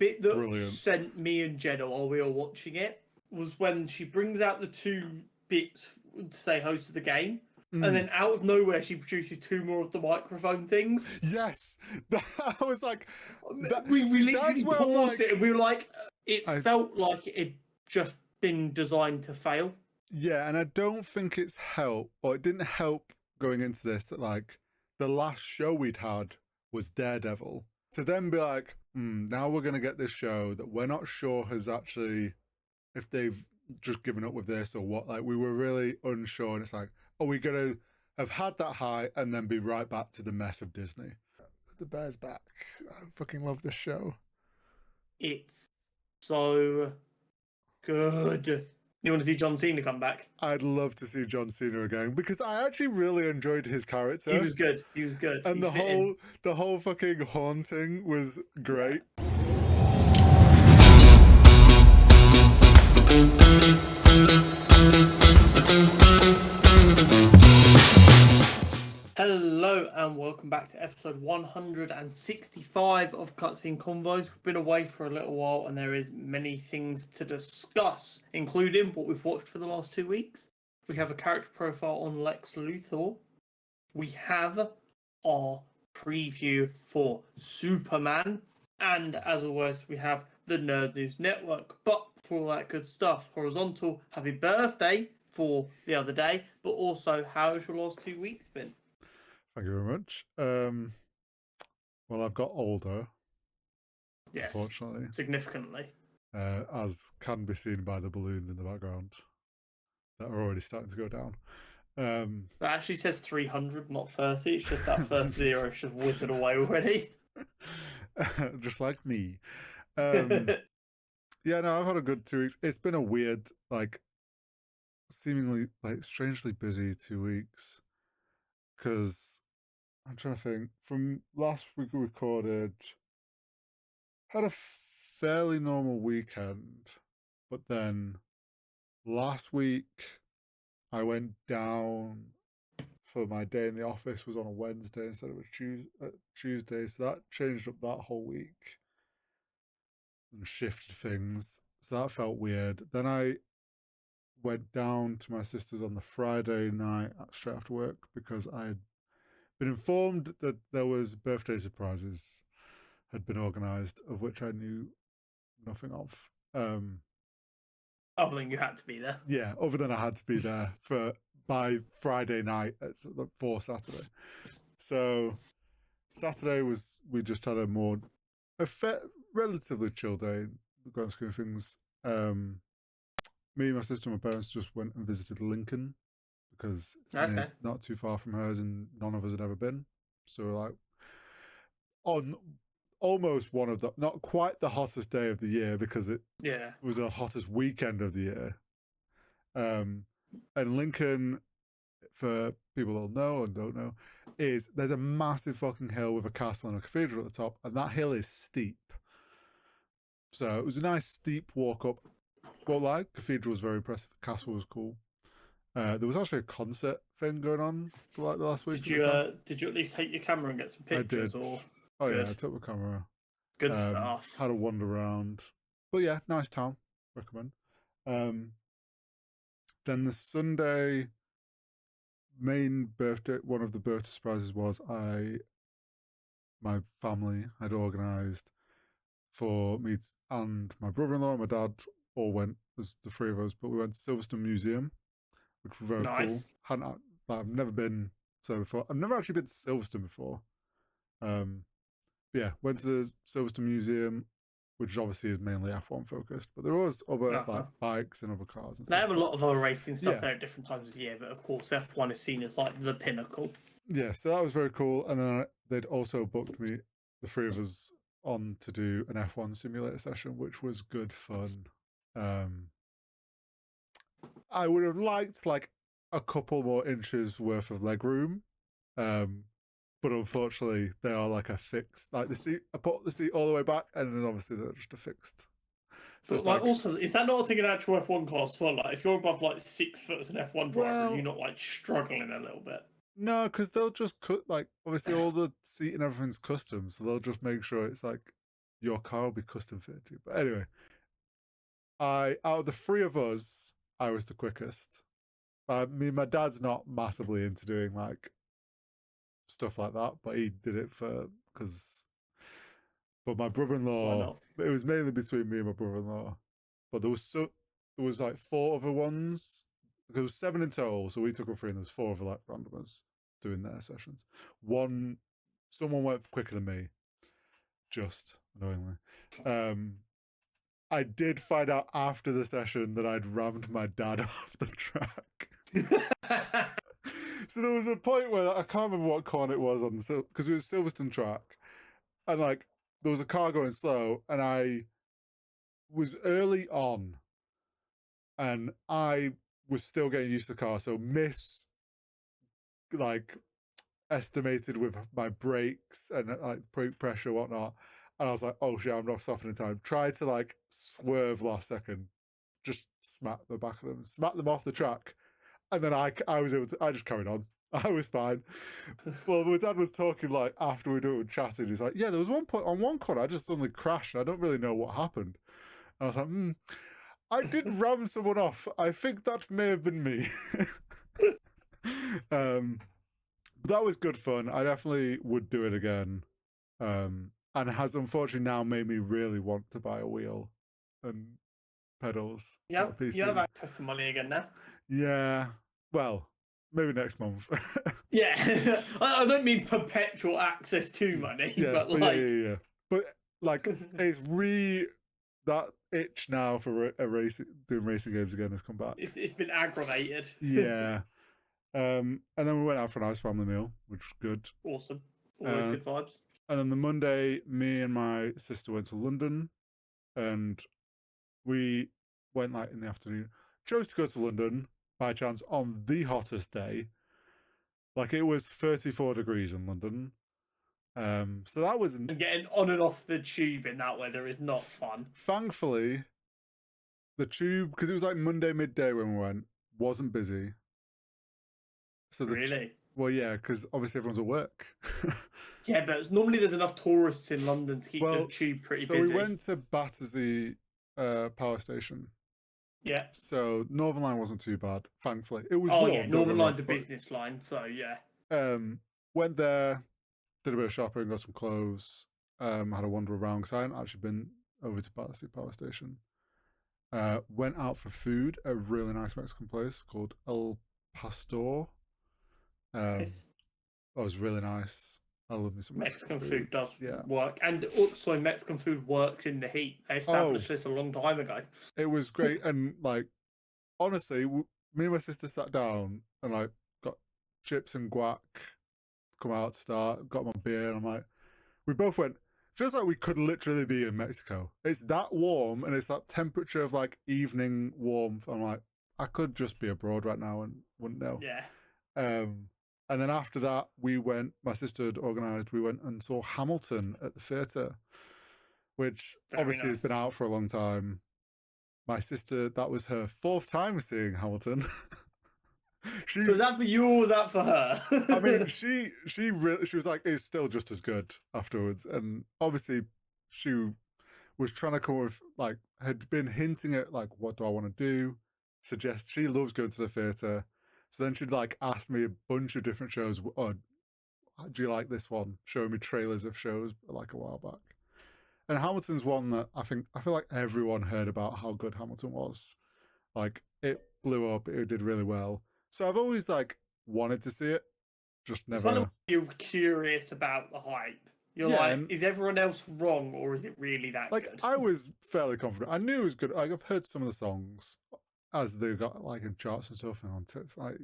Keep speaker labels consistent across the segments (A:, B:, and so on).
A: bit that
B: Brilliant.
A: sent me and Jenna while we were watching it was when she brings out the two bits to say host of the game, and then out of nowhere she produces two more of the microphone things.
B: Yes, I was like,
A: we literally
B: that's where
A: paused
B: like,
A: it and we were like, it felt like it had just been designed to fail.
B: Yeah, and I don't think it's helped, or it didn't help going into this that like the last show we'd had was Daredevil. To then be like, now we're gonna get this show that we're not sure has actually, if they've just given up with this or what. Like we were really unsure, and it's like, are we gonna have had that high and then be right back to the mess of Disney? The Bear's back. I fucking love this show.
A: It's so good. You want to see John Cena come back?
B: I'd love to see John Cena again because I actually really enjoyed his character.
A: He was good. He was good.
B: And the whole fucking haunting was great.
A: Hello and welcome back to episode 165 of Cutscene Convos. We've been away for a little while and there is many things to discuss, including what we've watched for the last 2 weeks. We have a character profile on Lex Luthor. We have our preview for Superman. And as always, we have the Nerd News Network. But for all that good stuff, Horizontal, happy birthday for the other day. But also, how has your last 2 weeks been?
B: Thank you very much. Well, I've got older.
A: Yes,
B: unfortunately.
A: Significantly.
B: As can be seen by the balloons in the background that are already starting to go down.
A: It actually says 300, not 30. It's just that first zero is just withered away already.
B: Just like me. Yeah, no, I've had a good 2 weeks. It's been a weird, like, seemingly, like, strangely busy 2 weeks. Because I'm trying to think. From last week we recorded, had a fairly normal weekend, but then last week I went down for my day in the office was on a Wednesday instead of a Tuesday, so that changed up that whole week and shifted things. So that felt weird. Then I went down to my sister's on the Friday night straight after work because I had been informed that there was birthday surprises had been organised, of which I knew nothing of.
A: Other than you had to be there.
B: Yeah, other than I had to be there by Friday night for Saturday. So Saturday we just had a relatively chill day, the grand scheme of things. Me, my sister, and my parents just went and visited Lincoln because it's not too far from hers and none of us had ever been. So we're like on almost one of the, not quite the hottest day of the year because it was the hottest weekend of the year. And Lincoln, for people that know and don't know, there's a massive fucking hill with a castle and a cathedral at the top, and that hill is steep. So it was a nice steep walk up. Well, cathedral was very impressive. Castle was cool. There was actually a concert thing going on for the last week.
A: Did you at least take your camera and get some pictures?
B: I did. Yeah, I took my camera.
A: Good stuff.
B: Had a wander around. But yeah, nice town. Recommend. Then the Sunday one of the birthday surprises was my family had organised for me and my brother-in-law and my dad all went, there's the three of us, but we went to Silverstone Museum, which was very cool. I've never been there before. I've never actually been to Silverstone before. Yeah, went to the Silverstone Museum, which obviously is mainly F1 focused, but there was other like bikes and other cars. And
A: they have a lot of other racing stuff there at different times of the year, but of course F1 is seen as like the pinnacle.
B: Yeah, so that was very cool. And then they'd also booked me, the three of us, on to do an F1 simulator session, which was good fun. I would have liked like a couple more inches worth of leg room. But unfortunately, they are like a fixed, like the seat. I put the seat all the way back, and then obviously they're just a fixed.
A: So like, also, is that not a thing in actual F1 class as well? Like, if you're above like 6 foot as an F1 driver, you're not like struggling a little bit.
B: No, because they'll just cut like obviously all the seat and everything's custom, so they'll just make sure it's like your car will be custom fitted to you. But anyway, out of the three of us, I was the quickest. My dad's not massively into doing like stuff like that, but he did it because. But my
A: Why
B: brother-in-law,
A: not?
B: it was mainly between me and my brother-in-law. But there was like four other ones. There was seven in total, so we took them three, and there was four other like randomers doing their sessions. Someone went quicker than me, just annoyingly. I did find out after the session that I'd rammed my dad off the track. So there was a point where I can't remember what corner it was on, because it was Silverstone track, and like there was a car going slow, and I was early on, and I was still getting used to the car, so like estimated with my brakes and like brake pressure and whatnot. And I was like, oh shit, I'm not stopping in time. Tried to like swerve last second, just smack the back of them, smack them off the track. And then I was able to, I just carried on. I was fine. Well, my dad was talking like after we were chatting. He's like, yeah, there was one point on one corner, I just suddenly crashed. And I don't really know what happened. And I was like, I did ram someone off. I think that may have been me. But that was good fun. I definitely would do it again. And has unfortunately now made me really want to buy a wheel and pedals for my
A: You have
B: PC.
A: access to money again now.
B: Yeah. Well, maybe next month.
A: Yeah, I don't mean perpetual access to money,
B: Yeah,
A: but
B: but
A: like,
B: yeah. But like, it's that itch now for a racing, doing racing games again has come back.
A: it's been aggravated.
B: Yeah. And then we went out for a nice family meal, which was good.
A: Awesome, always good vibes.
B: And then the Monday, me and my sister went to London, and we went like in the afternoon. Chose to go to London by chance on the hottest day. Like it was 34 degrees in London. So that was
A: And getting on and off the tube in that weather is not fun.
B: thankfully the tube, because it was like Monday midday when we went, wasn't busy. So
A: Really?
B: well, yeah, because obviously everyone's at work.
A: Yeah, but normally there's enough tourists in London to keep the
B: Well,
A: tube pretty
B: so
A: busy.
B: we went to Battersea power station.
A: Yeah.
B: So Northern Line wasn't too bad, thankfully. It was
A: Oh
B: warm.
A: yeah,
B: Don't get
A: Northern
B: me wrong,
A: Line's a
B: but
A: business line, so yeah.
B: went there, did a bit of shopping, got some clothes, had a wander around because I hadn't actually been over to Battersea Power Station. Went out for food at a really nice Mexican place called El Pastor.
A: Nice.
B: That was really nice. I love me some Mexican
A: Mexican
B: food.
A: food does
B: Yeah.
A: work, and also Mexican food works in the heat. They established this a long time ago.
B: It was great, and like honestly, me and my sister sat down and like got chips and guac. Come out to start, got my beer, and I'm like, we both went. Feels like we could literally be in Mexico. It's that warm, and it's that temperature of like evening warmth. I'm like, I could just be abroad right now and wouldn't know.
A: Yeah.
B: And then after that, we went. My sister had organised. We went and saw Hamilton at the theatre, which
A: Very
B: obviously has
A: nice.
B: been out for a long time. My sister, that was her fourth time seeing Hamilton.
A: So is that for you or was that for her?
B: I mean, she was like, it's still just as good afterwards, and obviously, she was trying to come up with like had been hinting at like, what do I want to do? Suggest she loves going to the theatre, so then she'd like ask me a bunch of different shows. Oh, do you like this one? Showing me trailers of shows like a while back. And Hamilton's one that I feel like everyone heard about how good Hamilton was. Like it blew up, it did really well. So I've always like wanted to see it, just
A: It's one of
B: never.
A: you're curious about the hype. You're
B: Yeah,
A: like,
B: and
A: is everyone else wrong or is it really that
B: like
A: good?
B: I was fairly confident. I knew it was good. Like I've heard some of the songs as they got like in charts and stuff and on tits. Like,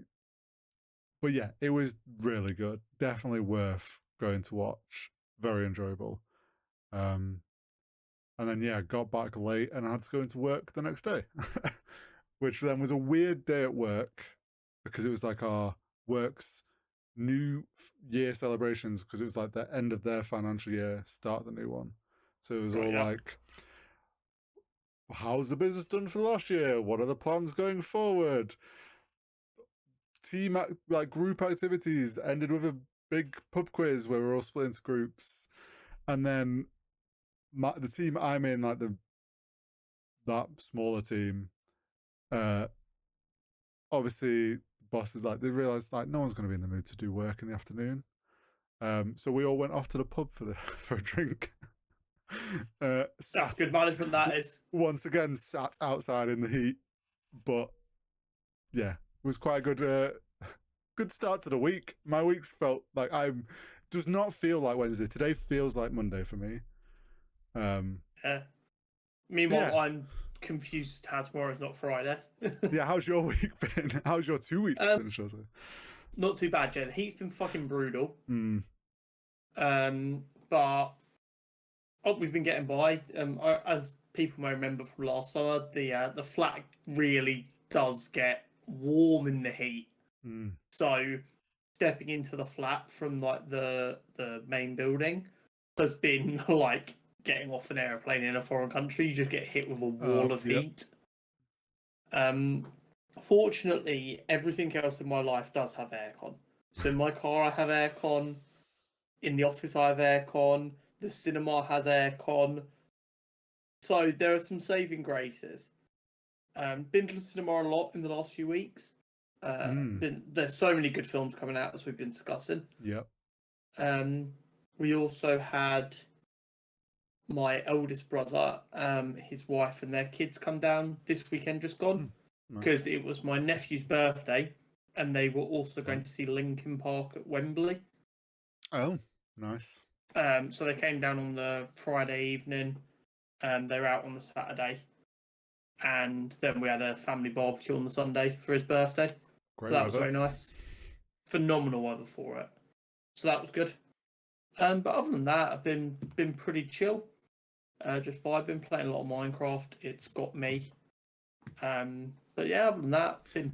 B: but yeah, it was really good. Definitely worth going to watch. Very enjoyable. And then yeah, got back late and I had to go into work the next day, which then was a weird day at work because it was like our work's new year celebrations because it was like the end of their financial year, start the new one. So it was all like, how's the business done for the last year? What are the plans going forward? Team like group activities ended with a big pub quiz where we're all split into groups, and then the team I'm in, like that smaller team, obviously bosses like they realized like no one's going to be in the mood to do work in the afternoon. So we all went off to the pub for a drink.
A: That's good management, that is.
B: Once again, sat outside in the heat, but yeah, it was quite a good start to the week. My week's felt like does not feel like Wednesday. Today feels like Monday for me.
A: Yeah. Meanwhile,
B: yeah.
A: I'm confused how tomorrow's not Friday.
B: Yeah, how's your week been? How's your 2 weeks been, shall I say?
A: Not too bad, Jay. The heat's been fucking brutal.
B: Mm.
A: But we've been getting by. As people may remember from last summer, the flat really does get warm in the heat.
B: Mm.
A: So stepping into the flat from like the main building has been like getting off an airplane in a foreign country. You just get hit with a wall of heat. Fortunately, everything else in my life does have aircon. So in my car, I have aircon. In the office, I have aircon. The cinema has aircon. So there are some saving graces. Been to the cinema a lot in the last few weeks. There's so many good films coming out as we've been discussing.
B: Yep.
A: We also had my eldest brother, his wife, and their kids come down this weekend, just gone, because it was my nephew's birthday, and they were also going to see Linkin Park at Wembley.
B: Oh, nice.
A: So they came down on the Friday evening, and they're out on the Saturday, and then we had a family barbecue on the Sunday for his birthday.
B: Great
A: so that
B: weather.
A: Was very nice. Phenomenal weather for it. So that was good. But other than that, I've been pretty chill. Just vibing, playing a lot of Minecraft. It's got me. But yeah, other than that, been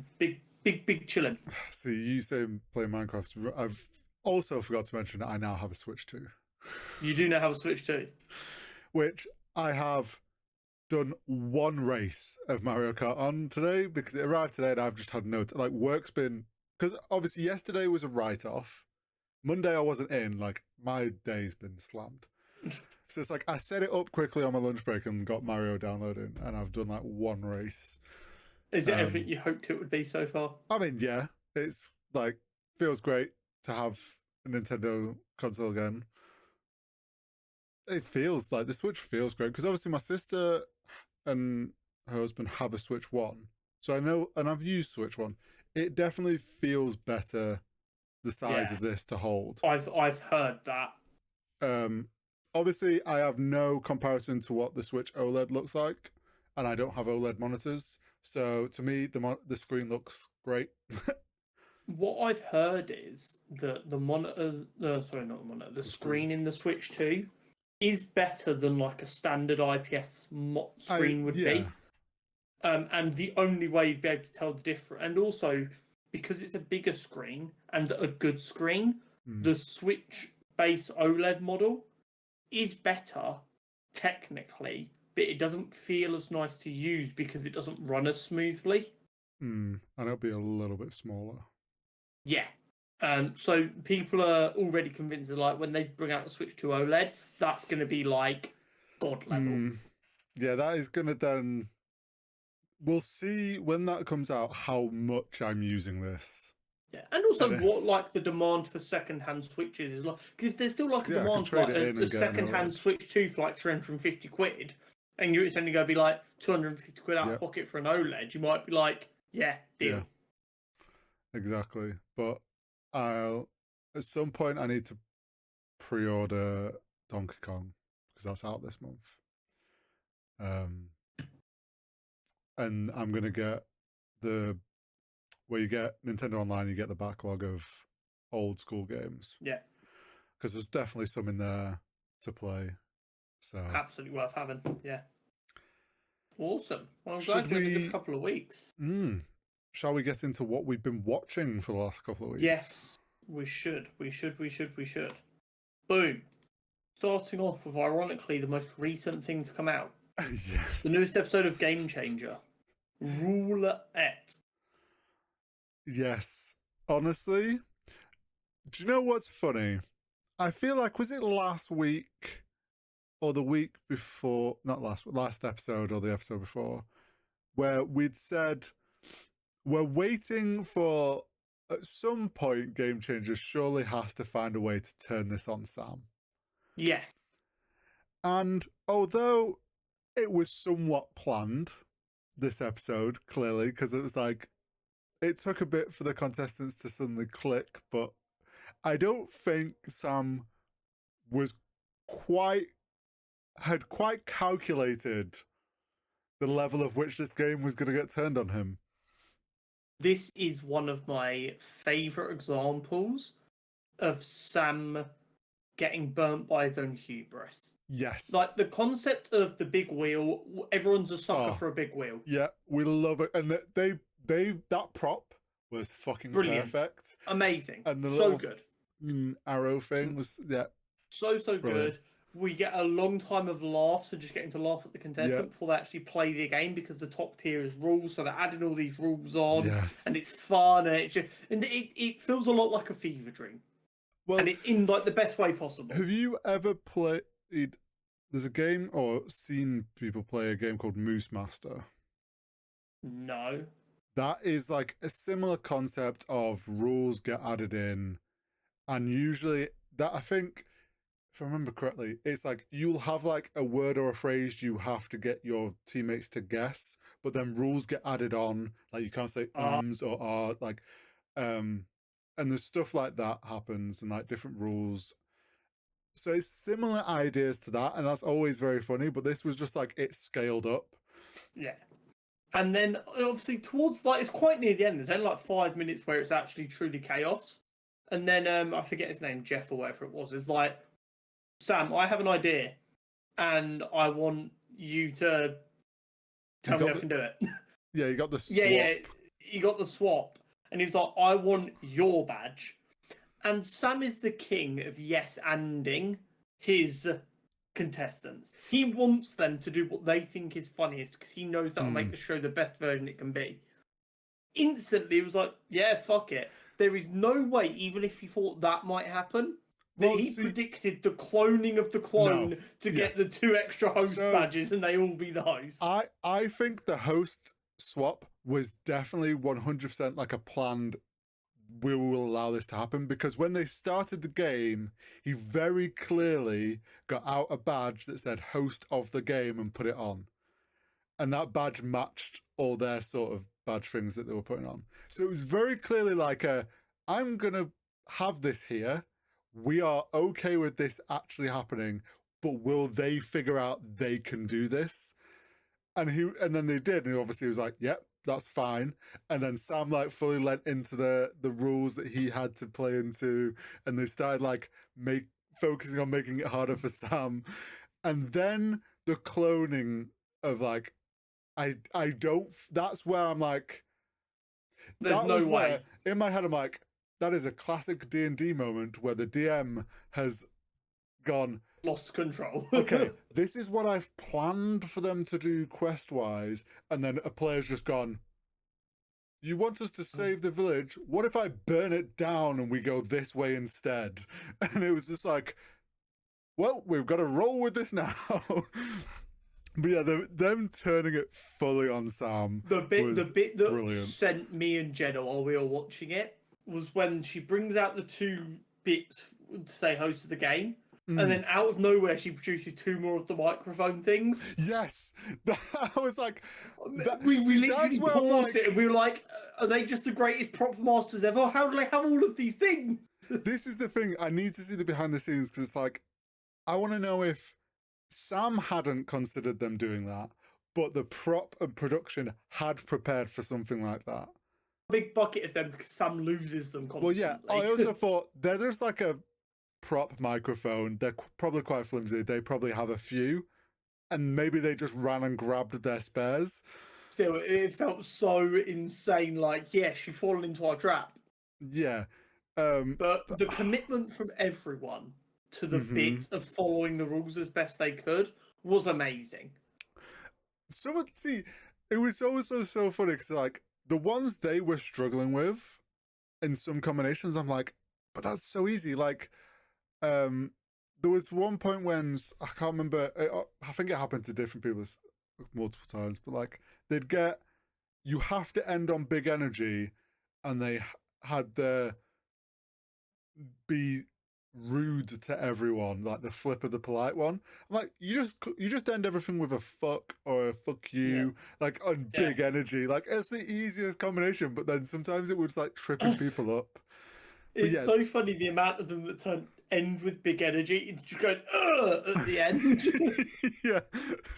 A: big chilling.
B: See, you say playing Minecraft. I've also forgot to mention that I now have a Switch too.
A: You do now have a Switch too?
B: Which I have done one race of Mario Kart on today because it arrived today and I've just had no like work's been because obviously yesterday was a write-off. Monday I wasn't in, like my day's been slammed. So it's like I set it up quickly on my lunch break and got Mario downloading and I've done like one race.
A: Is it everything you hoped it would be so far?
B: I mean, yeah, it's like feels great to have a Nintendo console again. It feels like the Switch feels great because obviously my sister and her husband have a Switch 1. So I know, and I've used Switch 1. It definitely feels better the size of this to hold.
A: I've heard that.
B: Obviously, I have no comparison to what the Switch OLED looks like, and I don't have OLED monitors. So to me, the screen looks great.
A: What I've heard is that the monitor, sorry, not the monitor, the screen in the Switch 2 is better than like a standard IPS screen would be. And the only way you'd be able to tell the difference, and also because it's a bigger screen and a good screen, the Switch base OLED model is better technically, but it doesn't feel as nice to use because it doesn't run as smoothly.
B: And it'll be a little bit smaller.
A: Yeah. So people are already convinced that like when they bring out the Switch 2 OLED, that's going to be like God level.
B: Yeah, that is going to then. We'll see when that comes out how much I'm using this.
A: Yeah, and also what like the demand for second-hand Switches is like, because if there's still like a demand for like a second-hand Switch 2 for like 350 quid, and it's only going to be like 250 quid out of pocket for an OLED, you might be like, yeah, deal.
B: Yeah. Exactly, but at some point I need to pre-order Donkey Kong because that's out this month. And I'm gonna get where you get Nintendo Online, you get the backlog of old school games.
A: Yeah,
B: because there's definitely some in there to play. So
A: absolutely worth having. Yeah, awesome. Well, I'm glad you had a good couple of weeks.
B: Shall we get into what we've been watching for the last couple of weeks?
A: Yes, we should. Boom. Starting off with, ironically, the most recent thing to come out.
B: Yes.
A: The newest episode of Game Changer. Roulette.
B: Yes. Honestly, do you know what's funny? I feel like, was it last week or the week before, not last episode or the episode before, where we'd said we're waiting for, at some point, Game Changers surely has to find a way to turn this on Sam.
A: Yes.
B: And although it was somewhat planned, this episode, clearly, because it was like, it took a bit for the contestants to suddenly click, but I don't think Sam was had quite calculated the level of which this game was going to get turned on him.
A: This is one of my favourite examples of Sam getting burnt by his own hubris.
B: Yes.
A: Like the concept of the big wheel, everyone's a sucker for a big wheel.
B: Yeah, we love it. And they that prop was fucking
A: Brilliant.
B: Perfect.
A: Amazing.
B: And the
A: so good.
B: Arrow thing was,
A: So
B: brilliant.
A: good. We get a long time of laughs and just getting to laugh at the contestant before they actually play the game, because the top tier is rules, so they're adding all these rules on, and it's fun, and it feels a lot like a fever dream, and in like the best way possible.
B: Have you ever played? There's a game or seen people play a game called Moose Master.
A: No.
B: That is like a similar concept of rules get added in, and usually that, I think, if I remember correctly, it's like you'll have like a word or a phrase you have to get your teammates to guess, but then rules get added on, like you can't say ums or are, like, and there's stuff like that happens, and like different rules. So it's similar ideas to that, and that's always very funny, but this was just like, it scaled up.
A: Yeah. And then obviously towards, like, it's quite near the end, there's only like 5 minutes where it's actually truly chaos. And then I forget his name, Jeff or whatever it was, is like, Sam, I have an idea, and I want you to tell me I can do it.
B: Yeah, you got the swap.
A: Yeah, you got the swap. And he's like, I want your badge. And Sam is the king of yes-anding his contestants. He wants them to do what they think is funniest, because he knows that'll make the show the best version it can be. Instantly, it was like, yeah, fuck it. There is no way, even if he thought that might happen, that he predicted the cloning of the clone to get the 2 extra host badges and they all be the host.
B: I think the host swap was definitely 100% like a planned, we will allow this to happen, because when they started the game, he very clearly got out a badge that said host of the game and put it on. And that badge matched all their sort of badge things that they were putting on. So it was very clearly like I'm going to have this here. We are okay with this actually happening, but will they figure out they can do this? And then they did, and he obviously was like, yep, that's fine. And then Sam like fully lent into the rules that he had to play into, and they started like focusing on making it harder for Sam. And then the cloning of like, I don't, that's where I'm like,
A: there's no way.
B: In my head I'm like, that is a classic D&D moment where the DM has gone,
A: lost control.
B: Okay, this is what I've planned for them to do quest-wise, and then a player's just gone, you want us to save the village? What if I burn it down and we go this way instead? And it was just like, well, we've got to roll with this now. But yeah, them turning it fully on Sam.
A: The bit that
B: brilliant.
A: Sent me and Jenna while we were watching it was when she brings out the 2 bits to say host of the game, and then out of nowhere she produces 2 more of the microphone things.
B: Yes, I was like,
A: we literally paused it and we were like, are they just the greatest prop masters ever? How do they have all of these things?
B: This is the thing. I need to see the behind the scenes, because it's like, I want to know if Sam hadn't considered them doing that, but the prop and production had prepared for something like that.
A: Big bucket of them, because Sam loses them constantly.
B: Well, yeah, I also thought there's like a prop microphone. They're probably quite flimsy. They probably have a few, and maybe they just ran and grabbed their spares.
A: Still, it felt so insane. Like, yes, you've fallen into our trap.
B: Yeah.
A: But the commitment from everyone to the bit of following the rules as best they could was amazing.
B: See, it was also so funny, because like the ones they were struggling with in some combinations, I'm like, but that's so easy. Like, there was one point when I can't remember. I think it happened to different people multiple times, but like they'd get you have to end on big energy, and they had the be rude to everyone, like the flip of the polite one. I'm like, you just end everything with a fuck or a fuck
A: Yeah.
B: you, like on
A: Yeah.
B: big energy. Like it's the easiest combination, but then sometimes it was like tripping people up. But
A: It's
B: yeah,
A: so funny the amount of them that end with big energy. It's just going at the end.
B: yeah,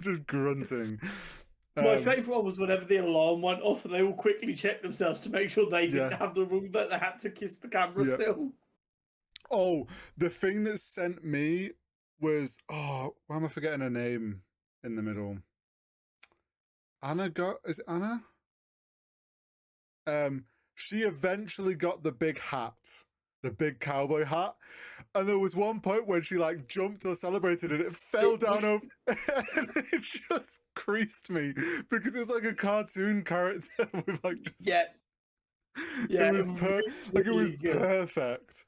B: just grunting.
A: My
B: Um,
A: favourite one was whenever the alarm went off and they all quickly checked themselves to make sure they didn't
B: yeah,
A: have the rule that they had to kiss the camera
B: yeah.
A: still.
B: Oh, the thing that sent me was why am I forgetting her name in the middle? Anna got is it Anna? Um, she eventually got the big hat, the big cowboy hat, and there was one point when she like jumped or celebrated and it fell down over, and it just creased me because it was like a cartoon character with like just
A: Yeah,
B: it
A: yeah,
B: was like it was
A: really good.
B: perfect.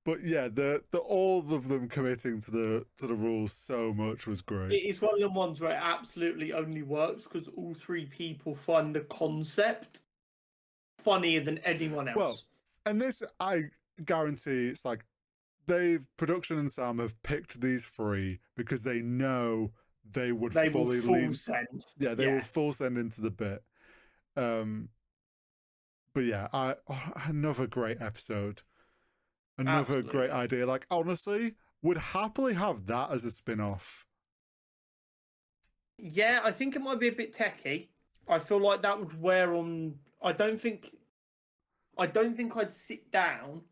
B: But yeah, the all of them committing to the rules so much was great.
A: It is one of the ones where it absolutely only works because all three people find the concept funnier than anyone
B: Well,
A: else.
B: and this I guarantee it's like they've production and Sam have picked these three because they know they would
A: They will
B: fully
A: full
B: lean.
A: send.
B: Yeah, they will
A: Yeah,
B: full send into the bit. Um, but yeah, another great episode, another great
A: absolutely.
B: idea. Like honestly, would happily have that as a spin-off.
A: Yeah, I think it might be a bit techy. I feel like that would wear on. I don't think I'd sit down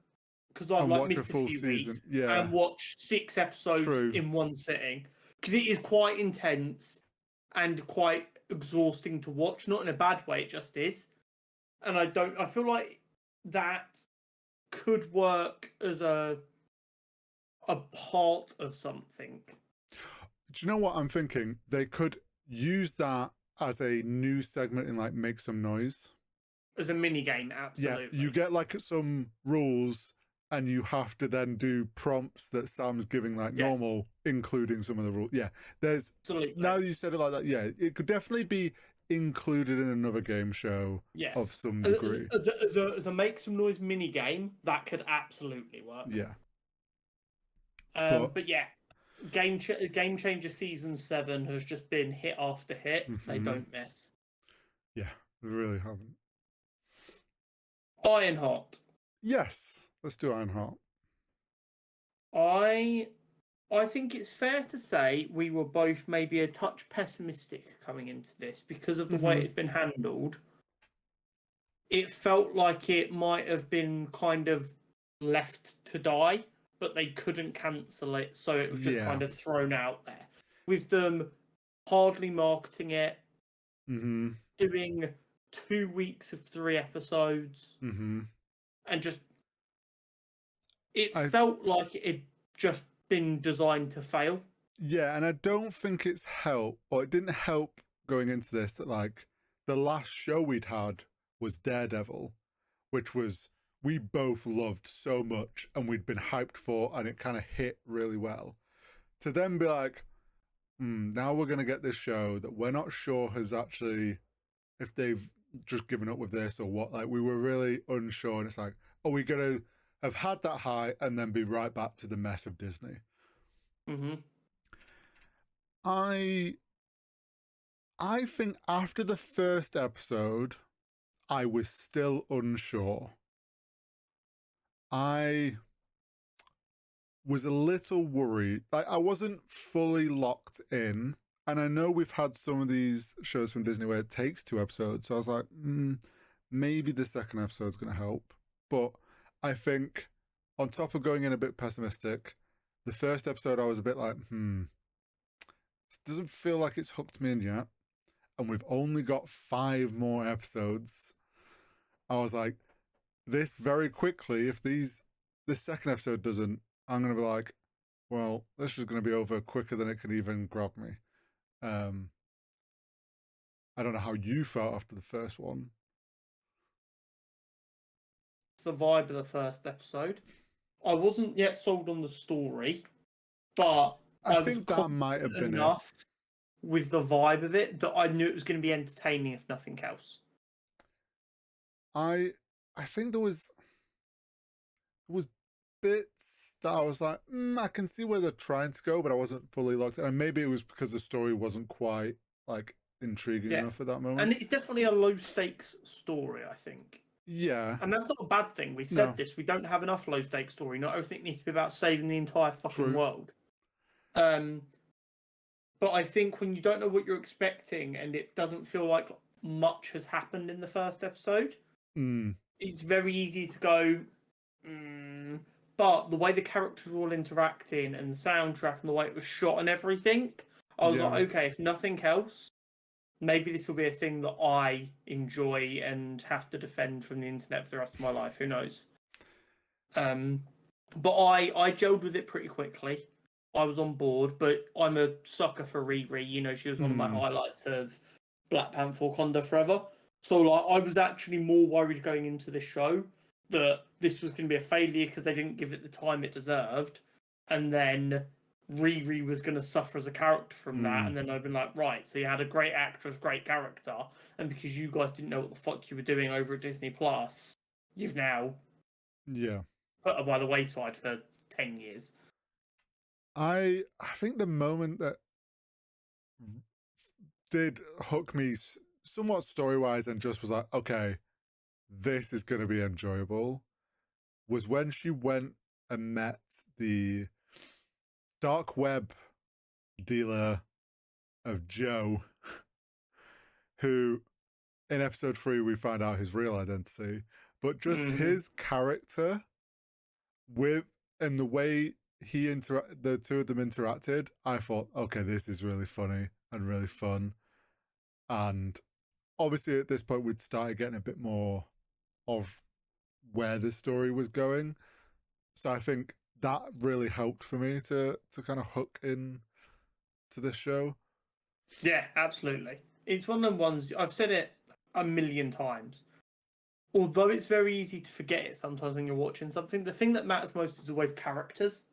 A: because I've
B: And
A: like
B: watch a
A: missed a
B: full
A: few
B: season.
A: weeks
B: Yeah,
A: and watch 6 episodes
B: true.
A: in one sitting because it is quite intense and quite exhausting to watch. Not in a bad way, it just is. And I don't. I feel like that could work as a part of something.
B: Do you know what I'm thinking? They could use that as a new segment in like Make Some Noise.
A: As a mini game,
B: Yeah, you
A: absolutely.
B: get like some rules and you have to then do prompts that Sam's giving like
A: Yes,
B: normal, including some of the rules. Yeah, there's
A: absolutely.
B: now you said it like that. Yeah, it could definitely be included in another game show of
A: Yes.
B: some degree.
A: As a make some noise mini game, that could absolutely work.
B: Yeah, but
A: But yeah, Game Changer season 7 has just been hit after hit. They
B: mm-hmm,
A: don't miss.
B: yeah, they really haven't.
A: Ironheart.
B: Yes, let's do Ironheart.
A: I I think it's fair to say we were both maybe a touch pessimistic coming into this because of the way
B: Mm-hmm.
A: it had been handled. It felt like it might have been kind of left to die, but they couldn't cancel it, so it was just
B: Yeah.
A: kind of thrown out there. With them hardly marketing it,
B: Mm-hmm.
A: doing 2 weeks of 3 episodes,
B: Mm-hmm.
A: and just it
B: I
A: felt like it had just been designed to fail.
B: Yeah, and I don't think it's helped, or it didn't help going into this that like the last show we'd had was Daredevil, which was we both loved so much and we'd been hyped for, and it kind of hit really well. To then be like, now we're gonna get this show that we're not sure has actually if they've just given up with this or what. Like we were really unsure, and it's like, are we gonna have had that high and then be right back to the mess of Disney?
A: Mm-hmm.
B: I I think after the first episode, I was still unsure. I was a little worried. Like I wasn't fully locked in. And I know we've had some of these shows from Disney where it takes 2 episodes. So I was like, maybe the second episode's going to help. But I think on top of going in a bit pessimistic, the first episode I was a bit like, this doesn't feel like it's hooked me in yet. And we've only got 5 more episodes. I was like, this very quickly, if this second episode doesn't, I'm gonna be like, well, this is gonna be over quicker than it can even grab me. Um, I don't know how you felt after the first one.
A: The vibe of the first episode. I wasn't yet sold on the story. but
B: I
A: I was
B: think that might have
A: confident
B: been it.
A: enough with the vibe of it that I knew it was going to be entertaining, if nothing else.
B: I think there was bits that I was like, I can see where they're trying to go, but I wasn't fully locked in. And maybe it was because the story wasn't quite like intriguing
A: Yeah.
B: enough at that moment.
A: And it's definitely a low stakes story, I think.
B: Yeah.
A: And that's not a bad thing. We've
B: No.
A: said this. We don't have enough low stakes story. Not everything needs to be about saving the entire fucking
B: True.
A: world. But I think when you don't know what you're expecting and it doesn't feel like much has happened in the first episode, it's very easy to go, But the way the characters were all interacting and the soundtrack and the way it was shot and everything, I was like, okay, if nothing else, maybe this will be a thing that I enjoy and have to defend from the internet for the rest of my life. Who knows? But I gelled with it pretty quickly. I was on board, but I'm a sucker for Riri. You know, she was one of my highlights of Black Panther Wakanda Forever. So like, I was actually more worried going into this show that this was going to be a failure because they didn't give it the time it deserved, and then Riri was going to suffer as a character from that. And then I've been like, right, so you had a great actress, great character, and because you guys didn't know what the fuck you were doing over at Disney Plus, you've now put her by the wayside for 10 years.
B: I think the moment that did hook me somewhat story-wise and just was like, okay, this is going to be enjoyable, was when she went and met the dark web dealer of Joe, who in episode 3 we find out his real identity, but just his character with and the way the two of them interacted, I thought, okay, this is really funny and really fun. And obviously at this point we'd started getting a bit more of where the story was going. So I think that really helped for me to kind of hook in to this show.
A: Yeah, absolutely. It's one of them ones, I've said it a million times. Although it's very easy to forget it sometimes when you're watching something, the thing that matters most is always characters.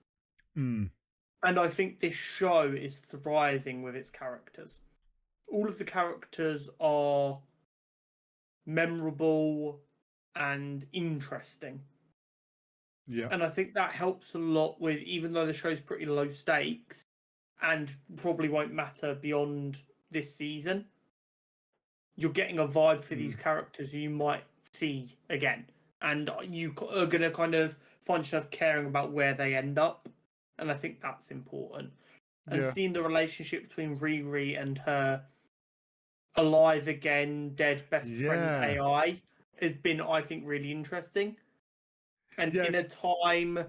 A: And I think this show is thriving with its characters. All of the characters are memorable and interesting.
B: Yeah.
A: And I think that helps a lot with, even though the show's pretty low stakes and probably won't matter beyond this season, you're getting a vibe for these characters who you might see again. And you are going to kind of find yourself caring about where they end up. And I think that's important. And seeing the relationship between Riri and her alive again, dead best friend AI has been, I think, really interesting. And in a time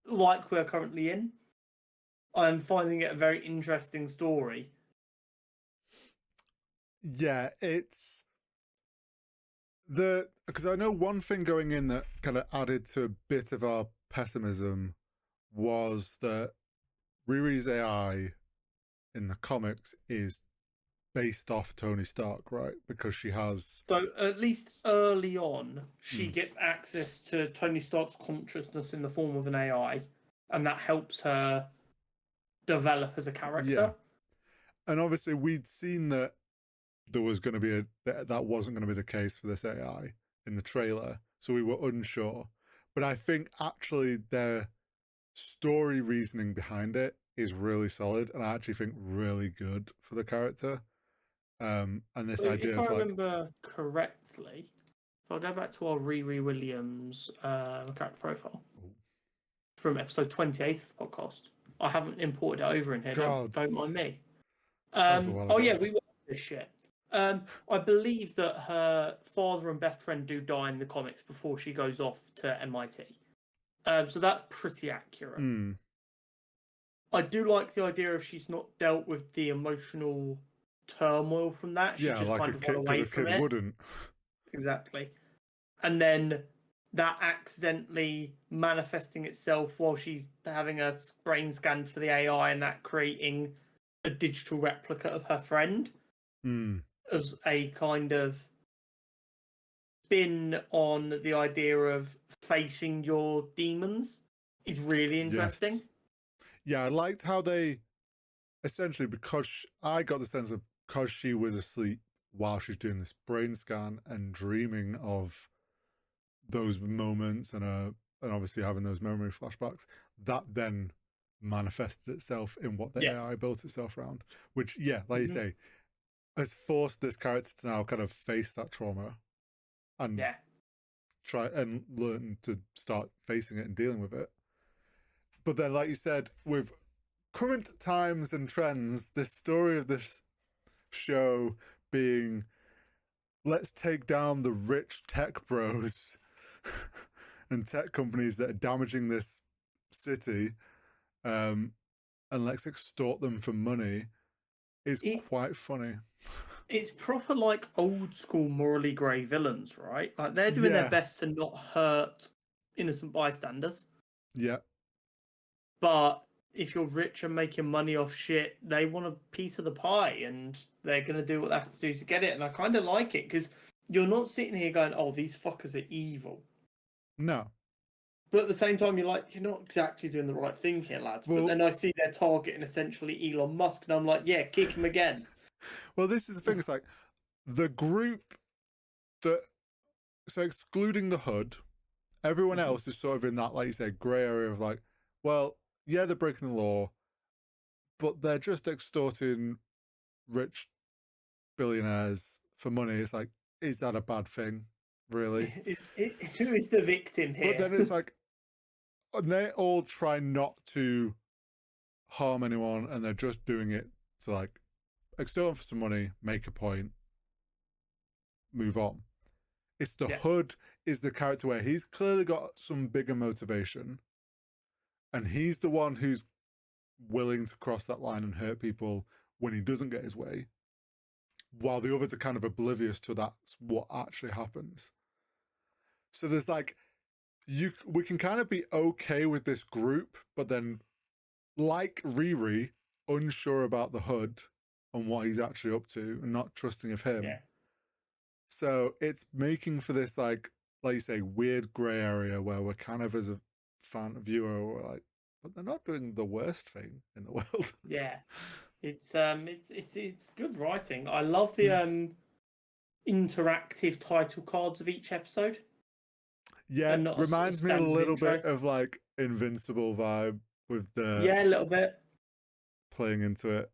A: like we're currently in, I'm finding it a very interesting story.
B: Yeah, it's because I know one thing going in that kind of added to a bit of our pessimism was that Riri's AI in the comics is based off Tony Stark, right? Because she has...
A: So at least early on, she gets access to Tony Stark's consciousness in the form of an AI, and that helps her develop as a character.
B: Yeah. And obviously we'd seen that there was going to be that wasn't going to be the case for this AI in the trailer, so we were unsure. But I think actually their story reasoning behind it is really solid, and I actually think really good for the character. And this idea
A: if
B: of
A: I remember correctly, if I go back to our Riri Williams character profile from episode 28 of the podcast, I haven't imported it over in here. Don't mind me. Oh yeah, we watched this shit. I believe that her father and best friend do die in the comics before she goes off to MIT. So that's pretty accurate. I do like the idea of she's not dealt with the emotional turmoil from that. She just
B: like
A: kind of run away from
B: kid
A: it.
B: wouldn't.
A: Exactly. And then that accidentally manifesting itself while she's having a brain scan for the AI and that creating a digital replica of her friend as a kind of spin on the idea of facing your demons is really interesting.
B: yeah, I liked how they essentially, because I got the sense of because she was asleep while she's doing this brain scan and dreaming of those moments and obviously having those memory flashbacks, that then manifested itself in what the
A: Yeah.
B: AI built itself around, which, yeah, like you
A: Mhm.
B: say, has forced this character to now kind of face that trauma and
A: Yeah.
B: try and learn to start facing it and dealing with it. But then, like you said, with current times and trends, this story of this show being let's take down the rich tech bros and tech companies that are damaging this city, um, and let's extort them for money is
A: It
B: quite funny.
A: it's proper like old school morally grey villains, right? Like they're doing their
B: Yeah,
A: best to not hurt innocent bystanders.
B: yeah,
A: But if you're rich and making money off shit, they want a piece of the pie and they're going to do what they have to do to get it. And I kind of like it because you're not sitting here going, oh, these fuckers are evil.
B: no.
A: But at the same time, you're like, you're not exactly doing the right thing here, lads. But
B: Well,
A: then I see their target in essentially Elon Musk, and I'm like, yeah, kick him again.
B: well, this is the thing. It's like the group that, so excluding the hood, everyone
A: Mhm.
B: else is sort of in that, like you say, grey area of like, well, yeah, they're breaking the law, but they're just extorting rich billionaires for money. It's like, is that a bad thing, really?
A: Who is the victim
B: But
A: here?
B: then it's like, and they all try not to harm anyone, and they're just doing it to like extort them for some money, make a point, move on. It's the
A: Yeah,
B: hood is the character where he's clearly got some bigger motivation, and he's the one who's willing to cross that line and hurt people when he doesn't get his way, while the others are kind of oblivious to that's what actually happens. So there's like we can kind of be okay with this group, but then like Riri, unsure about the hood and what he's actually up to and not trusting of him.
A: yeah,
B: So it's making for this like you say, weird grey area where we're kind of as a fan viewer, we're like, but they're not doing the worst thing in the world.
A: yeah. It's good writing. I love the
B: Mm.
A: interactive title cards of each episode
B: Yeah,
A: and not a sort of
B: reminds me a
A: standard
B: little
A: intro.
B: bit of like Invincible vibe with the
A: Yeah, a little bit.
B: playing into it.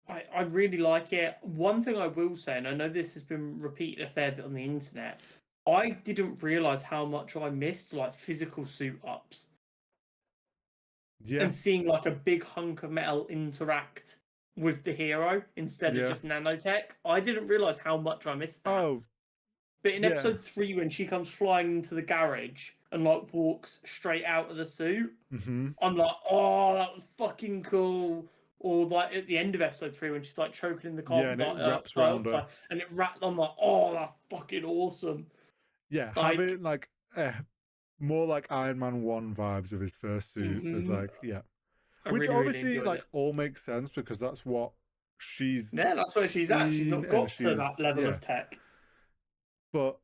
A: I really like it. One thing I will say, and I know this has been repeated a fair bit on the internet, I didn't realize how much I missed like physical suit ups
B: Yeah,
A: and seeing like a big hunk of metal interact with the hero instead of
B: yeah.
A: just nanotech. I didn't realize how much I missed that.
B: Oh,
A: But in
B: yeah.
A: episode 3, when she comes flying into the garage and like walks straight out of the suit,
B: Mm-hmm.
A: I'm like, oh, that was fucking cool. Or like at the end of episode 3 when she's like choking in the
B: Yeah,
A: carbon
B: and it wraps around her.
A: dioxide and it wrapped. I'm like, oh, that's fucking awesome.
B: Yeah,
A: Like,
B: having like more like Iron Man 1 vibes of his first suit is
A: mhm,
B: like, yeah.
A: I
B: Which
A: really, really
B: obviously
A: enjoyed
B: like
A: it.
B: all makes sense because that's what she's
A: Yeah, that's where she's at. She's
B: seen
A: not
B: and
A: got to that
B: she's
A: level
B: yeah.
A: of tech.
B: But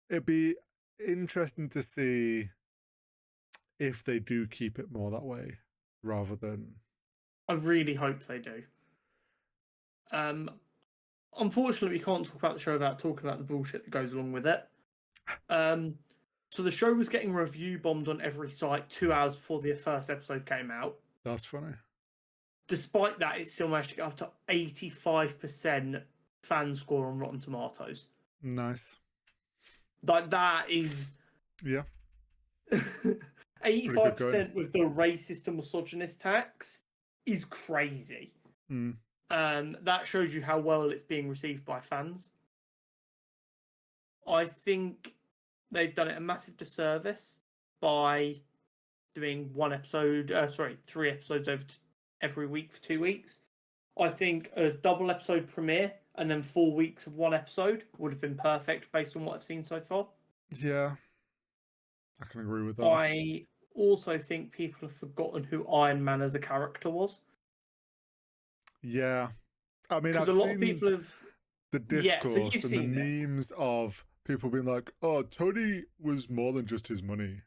B: it'd be interesting to see if they do keep it more that way rather than
A: I really hope they do. Um, Unfortunately, we can't talk about the show without talking about the bullshit that goes along with it. Um, so the show was getting review bombed on every site 2 hours before the first episode came out.
B: that's funny.
A: Despite that, it still managed to get up to 85% fan score on Rotten Tomatoes.
B: Nice.
A: Like that is
B: Yeah. It's pretty good going.
A: 85% with the racist and misogynist tax is crazy.
B: Mm.
A: That shows you how well it's being received by fans. I think they've done it a massive disservice by doing 3 episodes every week for 2 weeks. I think a double episode premiere and then 4 weeks of one episode would have been perfect based on what I've seen so far.
B: Yeah. I can agree with that.
A: I also think people have forgotten who Iron Man as a character was.
B: Yeah. I mean, I've
A: Because a lot of
B: seen
A: people have.
B: the
A: Yeah, so
B: discourse
A: you've
B: and the
A: seen this.
B: memes of people being like, "Oh, Tony was more than just his money,"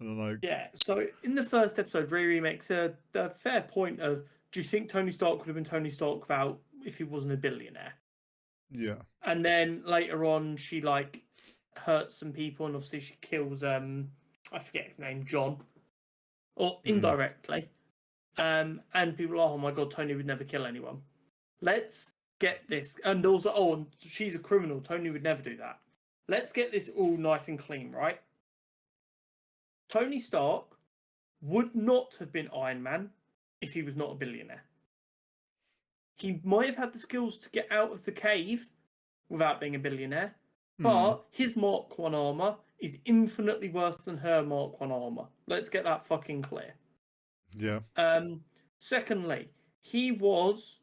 B: And then, like,
A: Yeah, so in the first episode, Riri makes a fair point of, do you think Tony Stark would have been Tony Stark without if he wasn't a billionaire?
B: yeah.
A: And then later on, she like hurts some people, and obviously she kills I forget his name, John, or
B: Mm.
A: indirectly. And people are, oh my god, Tony would never kill anyone. Let's get this, and also, oh, and she's a criminal. Tony would never do that. Let's get this all nice and clean, right? Tony Stark would not have been Iron Man if he was not a billionaire. He might have had the skills to get out of the cave without being a billionaire,
B: Mm.
A: but his Mark 1 armor is infinitely worse than her Mark 1 armor. Let's get that fucking clear.
B: Yeah.
A: Secondly, he was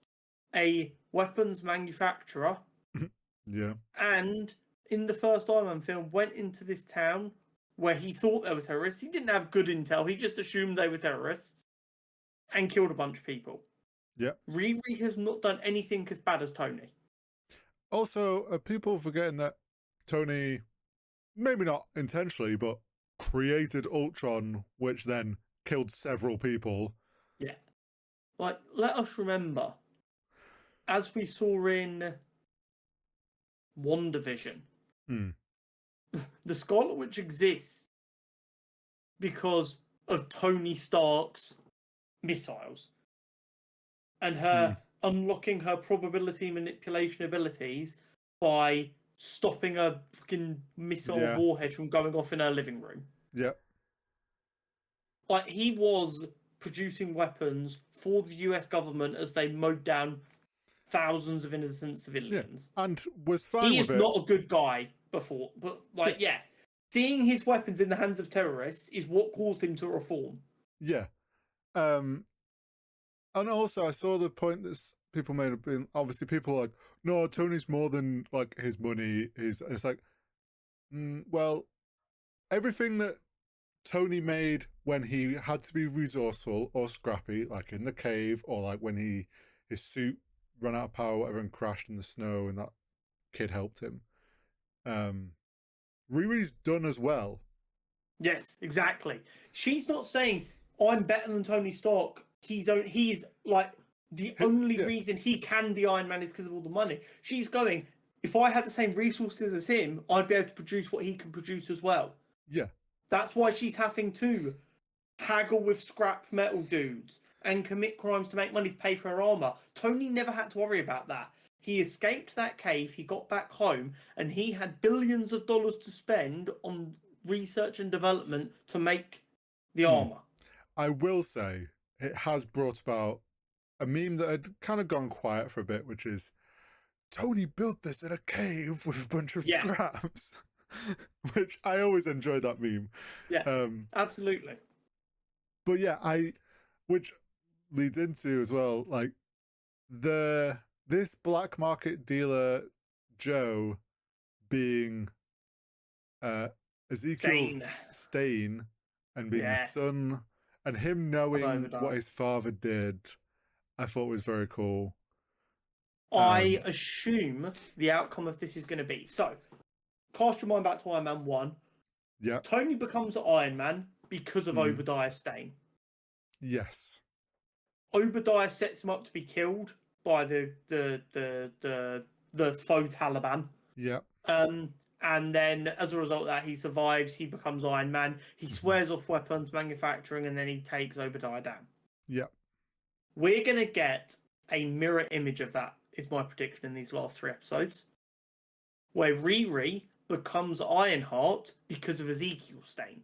A: a weapons manufacturer,
B: Yeah.
A: and in the first Iron Man film went into this town where he thought they were terrorists. He didn't have good intel. He just assumed they were terrorists and killed a bunch of people.
B: Yeah.
A: Riri has not done anything as bad as Tony.
B: Also, are people forgetting that Tony, maybe not intentionally, but created Ultron, which then killed several people?
A: Yeah. Like, let us remember, as we saw in WandaVision,
B: Mm.
A: the Scarlet Witch exists because of Tony Stark's missiles and her unlocking her probability manipulation abilities by stopping a fucking missile warhead from going off in her living room.
B: Yeah.
A: Like, he was producing weapons for the US government as they mowed down thousands of innocent civilians.
B: Yeah. And was fine
A: He
B: with
A: is
B: it.
A: not a good guy before, but like, yeah, seeing his weapons in the hands of terrorists is what caused him to reform.
B: Yeah. And also, I saw the point that people made have been, obviously people are like, no, Tony's more than like his money. It's like, well, everything that Tony made when he had to be resourceful or scrappy, like in the cave, or like when his suit ran out of power, whatever, and crashed in the snow, and that kid helped him. Riri's done as well.
A: Yes, exactly. She's not saying I'm better than Tony Stark. He's like the only reason he can be Iron Man is because of all the money. She's going, if I had the same resources as him, I'd be able to produce what he can produce as well.
B: Yeah.
A: That's why she's having to haggle with scrap metal dudes and commit crimes to make money to pay for her armor. Tony never had to worry about that. He escaped that cave, he got back home, and he had billions of dollars to spend on research and development to make the armor.
B: I will say it has brought about a meme that had kind of gone quiet for a bit, which is Tony built this in a cave with a bunch of scraps. Which I always enjoyed that meme.
A: Yeah, absolutely.
B: But yeah, which leads into as well, like this black market dealer Joe being Ezekiel's Stain and being the son, and him knowing what his father did, I thought was very cool.
A: I assume the outcome of this is going to be, so cast your mind back to Iron Man 1.
B: Yeah.
A: Tony becomes Iron Man because of Obadiah Stane.
B: Yes.
A: Obadiah sets him up to be killed by the faux Taliban.
B: Yeah.
A: And then as a result of that, he survives, he becomes Iron Man, he swears off weapons manufacturing, and then he takes Obadiah down.
B: Yeah.
A: We're going to get a mirror image of that, is my prediction in these last 3 episodes, where Riri becomes Ironheart because of Ezekiel Stain,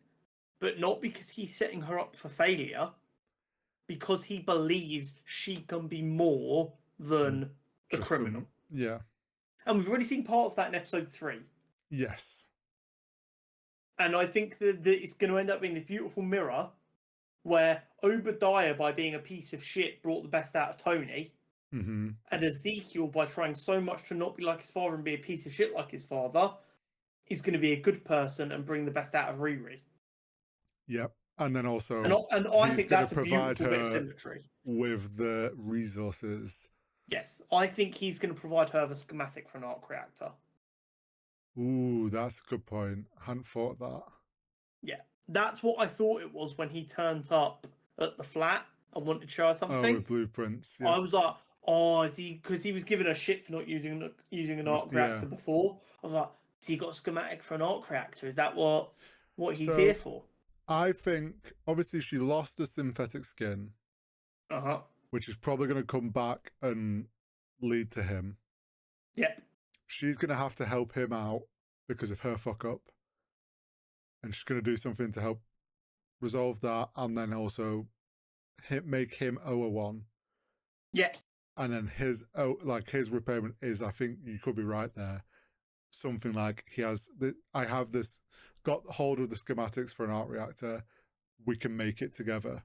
A: but not because he's setting her up for failure, because he believes she can be more than a criminal.
B: Yeah.
A: And we've already seen parts of that in episode 3.
B: Yes.
A: And I think that it's going to end up being this beautiful mirror where Obadiah, by being a piece of shit, brought the best out of Tony. And Ezekiel, by trying so much to not be like his father and be a piece of shit like his father, is going to be a good person and bring the best out of Riri.
B: Yep. And then also,
A: and I think that's a beautiful bit of symmetry
B: with the resources.
A: Yes, I think he's going to provide her the schematic for an arc reactor.
B: Ooh, that's a good point. I hadn't thought of that.
A: Yeah, That's what I thought it was when he turned up at the flat and wanted to show her
B: Oh,
A: something.
B: with blueprints.
A: I
B: Yeah.
A: was like, oh, is he? Because he was giving a shit for not using an arc
B: Yeah.
A: reactor before. I was like, has he got a schematic for an arc reactor? Is that what he's here
B: So
A: for?
B: I think obviously she lost the synthetic skin,
A: Uh-huh.
B: which is probably going to come back and lead to him.
A: Yep.
B: She's going to have to help him out because of her fuck up. And she's going to do something to help resolve that and then also make him owe a one.
A: Yeah.
B: And then his repayment is, I think you could be right there, something like I have this, got hold of the schematics for an arc reactor, we can make it together,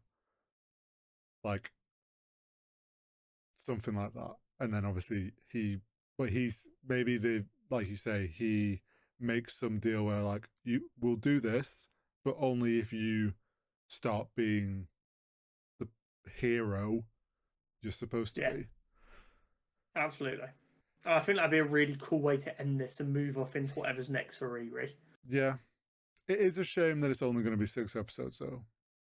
B: like something like that. And then obviously he's maybe like you say, he makes some deal where like, you will do this, but only if you start being the hero you're supposed to be.
A: Absolutely. I think that'd be a really cool way to end this and move off into whatever's next for Riri.
B: Yeah, it is a shame that it's only going to be 6 episodes though,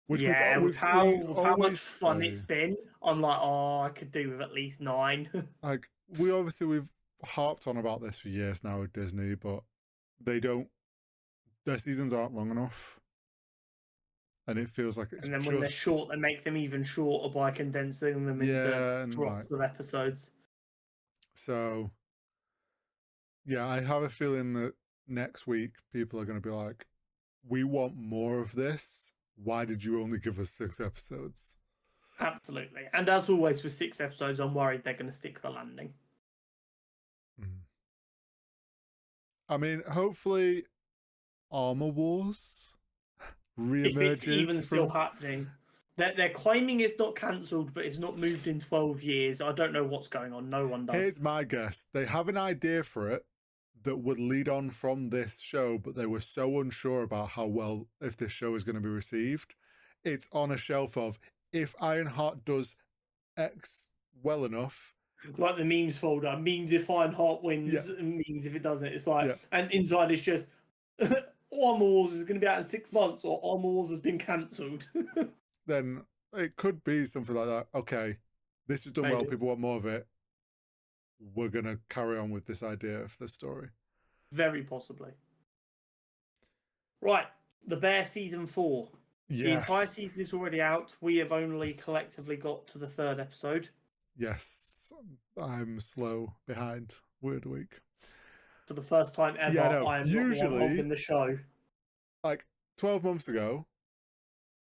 B: which
A: Yeah, with
B: we
A: how much
B: always
A: fun
B: say.
A: it's been, I'm like, oh, I could do with at least 9.
B: Like we've harped on about this for years now with Disney, but their seasons aren't long enough, and it feels like it's
A: And then when they're
B: just
A: short, they make them even shorter by condensing them into
B: and like
A: drops of episodes.
B: so. Yeah, I have a feeling that next week people are going to be like, "We want more of this. Why did you only give us 6 episodes?"
A: Absolutely. And as always, with 6 episodes, I'm worried they're going to stick the landing.
B: I mean, hopefully, Armor Wars
A: If it's even
B: reemerges
A: still
B: from.
A: happening. They're claiming it's not cancelled, but it's not moved in 12 years. I don't know what's going on. No one does.
B: Here's my guess: they have an idea for it that would lead on from this show, but they were so unsure about how well if this show is going to be received. It's on a shelf of, if Ironheart does X well enough.
A: Like the memes folder, memes if Ironheart wins,
B: Yeah.
A: and memes if it doesn't. It's like,
B: Yeah.
A: and inside it's just Armor Wars is going to be out in 6 months, or Armor Wars has been cancelled.
B: Then it could be something like that. Okay, this is done well.
A: Maybe.
B: People want more of it. We're gonna carry on with this idea of the story.
A: Very possibly. Right, The Bear season 4. The entire
B: Yes.
A: season is already out. We have only collectively got to the 3rd episode.
B: Yes. I'm slow behind. Weird week.
A: For the first time ever,
B: Yeah, no.
A: I am not the one
B: Usually,
A: holding the show.
B: like 12 months ago,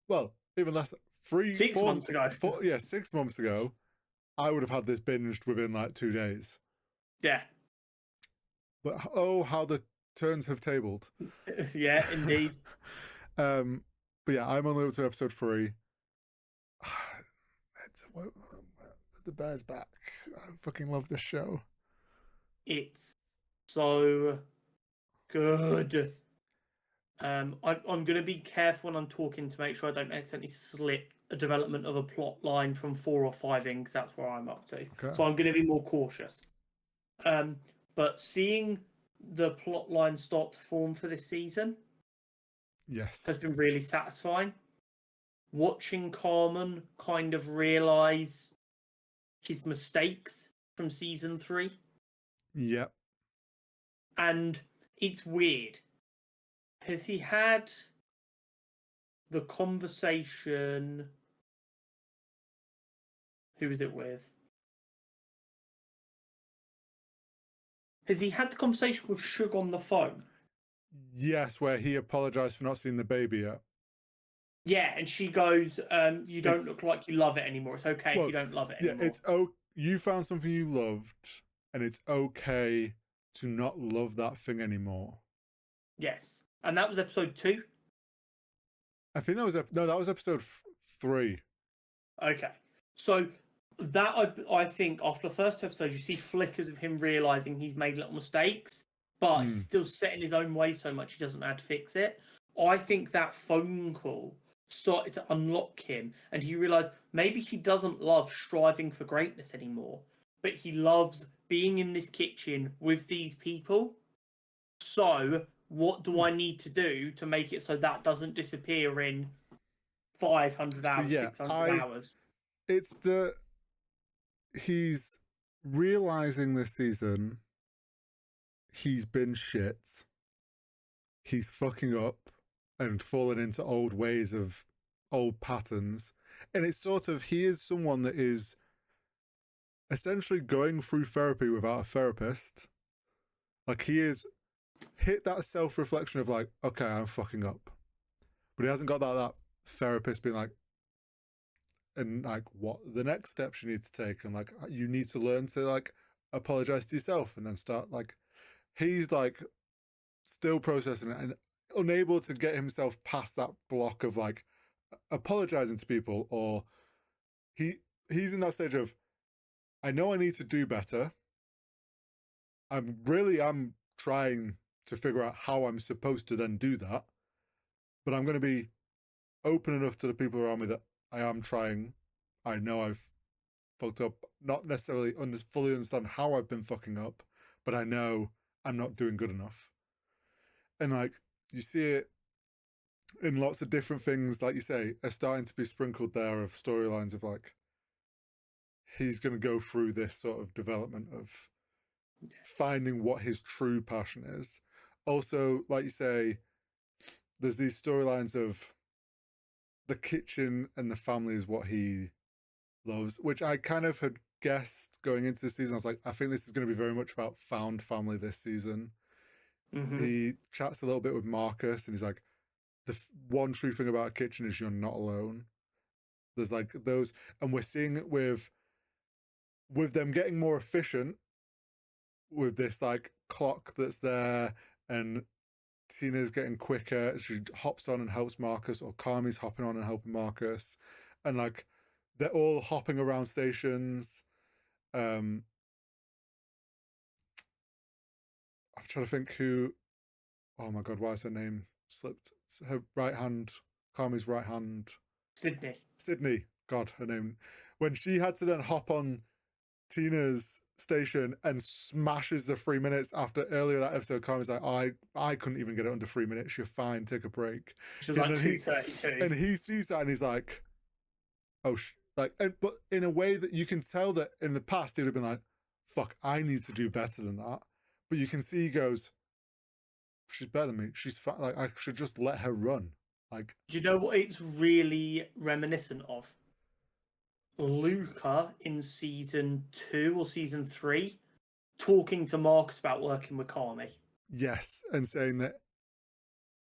B: well, even less,
A: 6 months ago.
B: 6 months ago, I would have had this binged within like 2 days.
A: Yeah.
B: But oh, how the turns have tabled.
A: Yeah, indeed.
B: But yeah, I'm only up to episode 3. The Bear's back. I fucking love this show.
A: It's so good. I'm going to be careful when I'm talking to make sure I don't accidentally slip a development of a plot line from 4 or 5 in, because that's where I'm up to.
B: Okay.
A: So I'm going to be more cautious. But seeing the plot line start to form for this season,
B: yes,
A: has been really satisfying. Watching Carmen kind of realise his mistakes from season 3.
B: Yep.
A: And it's weird. Has he had the conversation? Who was it with? Has he had the conversation with Suge on the phone?
B: Yes, where he apologized for not seeing the baby yet.
A: Yeah, and she goes, you don't look like you love it anymore. It's okay if you don't love it anymore.
B: Yeah, you found something you loved, and it's okay to not love that thing anymore.
A: Yes. And that was episode 2?
B: I think that was that was episode 3.
A: Okay. So that I think after the first episode, you see flickers of him realizing he's made little mistakes, but he's still set in his own way so much he doesn't know how to fix it. I think that phone call started to unlock him, and he realized maybe he doesn't love striving for greatness anymore, but he loves being in this kitchen with these people. So What do I need to do to make it so that doesn't disappear in 500
B: So
A: hours,
B: yeah,
A: 600 hours?
B: it's the he's realizing this season he's been shit. He's fucking up and falling into old ways of old patterns. And it's sort of, he is someone that is essentially going through therapy without a therapist. Like, he is hit that self reflection of, like, okay, I'm fucking up. But he hasn't got that therapist being like, and like, what the next steps you need to take. And like, you need to learn to like apologize to yourself and then start like, he's like still processing it and unable to get himself past that block of like apologizing to people, or he's in that stage of, I know I need to do better. I'm trying to figure out how I'm supposed to then do that, but I'm going to be open enough to the people around me that I am trying. I know I've fucked up, not necessarily fully understand how I've been fucking up, but I know I'm not doing good enough. And like, you see it in lots of different things, like you say, are starting to be sprinkled there of storylines of like, he's going to go through this sort of development of finding what his true passion is. Also, like you say, there's these storylines of the kitchen and the family is what he loves, which I kind of had guessed going into the season. I was like, I think this is going to be very much about found family this season.
A: Mm-hmm.
B: He chats a little bit with Marcus and he's like, the one true thing about a kitchen is you're not alone. There's like those, and we're seeing it with them getting more efficient with this like clock that's there, and Tina's getting quicker. She hops on and helps Marcus, or Kami's hopping on and helping Marcus, and like they're all hopping around stations. I'm trying to think who. Oh my god, why is her name slipped? It's her right hand, Kami's right hand.
A: Sydney.
B: Sydney. God, her name. When she had to then hop on Tina's station and smashes the 3 minutes after earlier that episode, Kami's like, I couldn't even get it under 3 minutes. You're fine. Take a break.
A: She was
B: And
A: like
B: then
A: 2:32.
B: and he sees that and he's like, oh, like, and, but in a way that you can tell that in the past he'd have been like, fuck, I need to do better than that. But you can see he goes, she's better than me. She's fine. Like, I should just let her run. Like,
A: Do you know what it's really reminiscent of? Luca in season 2 or season 3 talking to Marcus about working with Kami.
B: yes, and saying that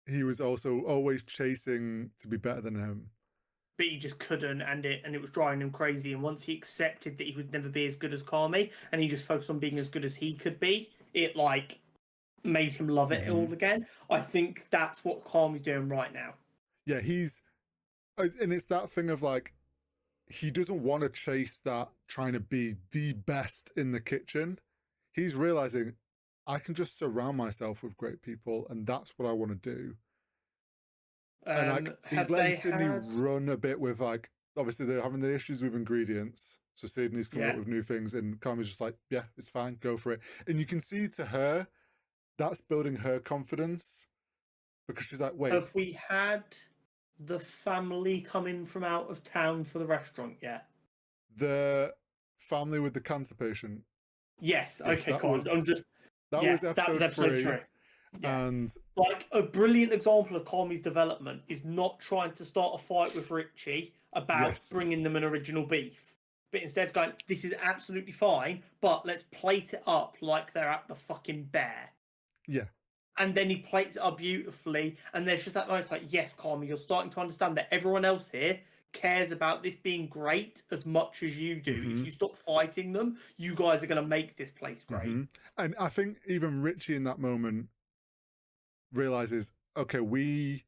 B: he was also always chasing to be better than him.
A: But he just couldn't, and it was driving him crazy. And once he accepted that he would never be as good as Kami, and he just focused on being as good as he could be, it like made him love it all again. I think that's what Kami's doing right now.
B: Yeah, and it's that thing of like, he doesn't want to chase that trying to be the best in the kitchen. He's realizing I can just surround myself with great people, and that's what I want to do. And like, he's
A: Have
B: letting
A: they
B: Sydney
A: had?
B: run a bit with like, obviously they're having the issues with ingredients. So Sydney's coming up
A: Yeah.
B: with new things, and Kami's just like, yeah, it's fine, go for it. And you can see to her, that's building her confidence because she's like, wait,
A: Have we had the family coming from out of town for the restaurant yet?
B: the family with the cancer patient.
A: Yes.
B: Yes,
A: Okay. Cool. I'm just.
B: that
A: Yeah,
B: was
A: that was
B: episode
A: episode
B: 3.
A: 3. Yeah.
B: And
A: Like a brilliant example of Kami's development is not trying to start a fight with Richie about
B: yes,
A: bringing them an original beef, but instead going, "This is absolutely fine, but let's plate it up like they're at the fucking bear."
B: yeah,
A: And then he plates it up beautifully, and there's just that nice, like, yes, Kami, you're starting to understand that everyone else here cares about this being great as much as you do. If you stop fighting them, you guys are going to make this place great.
B: and I think even Richie in that moment realizes, okay, we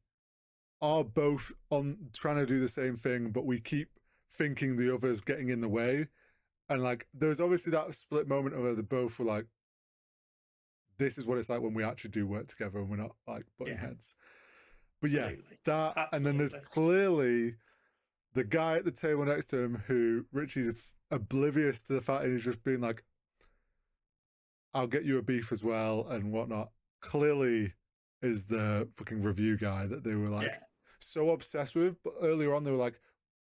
B: are both on trying to do the same thing, but we keep thinking the other's getting in the way. And like, there's obviously that split moment where they both were like, this is what it's like when we actually do work together and we're not like butting heads. But
A: Absolutely.
B: yeah, that,
A: Absolutely.
B: and then there's clearly the guy at the table next to him who Richie's oblivious to the fact that he's just being like, I'll get you a beef as well and whatnot. Clearly is the fucking review guy that they were like
A: Yeah.
B: so obsessed with. But earlier on, they were like,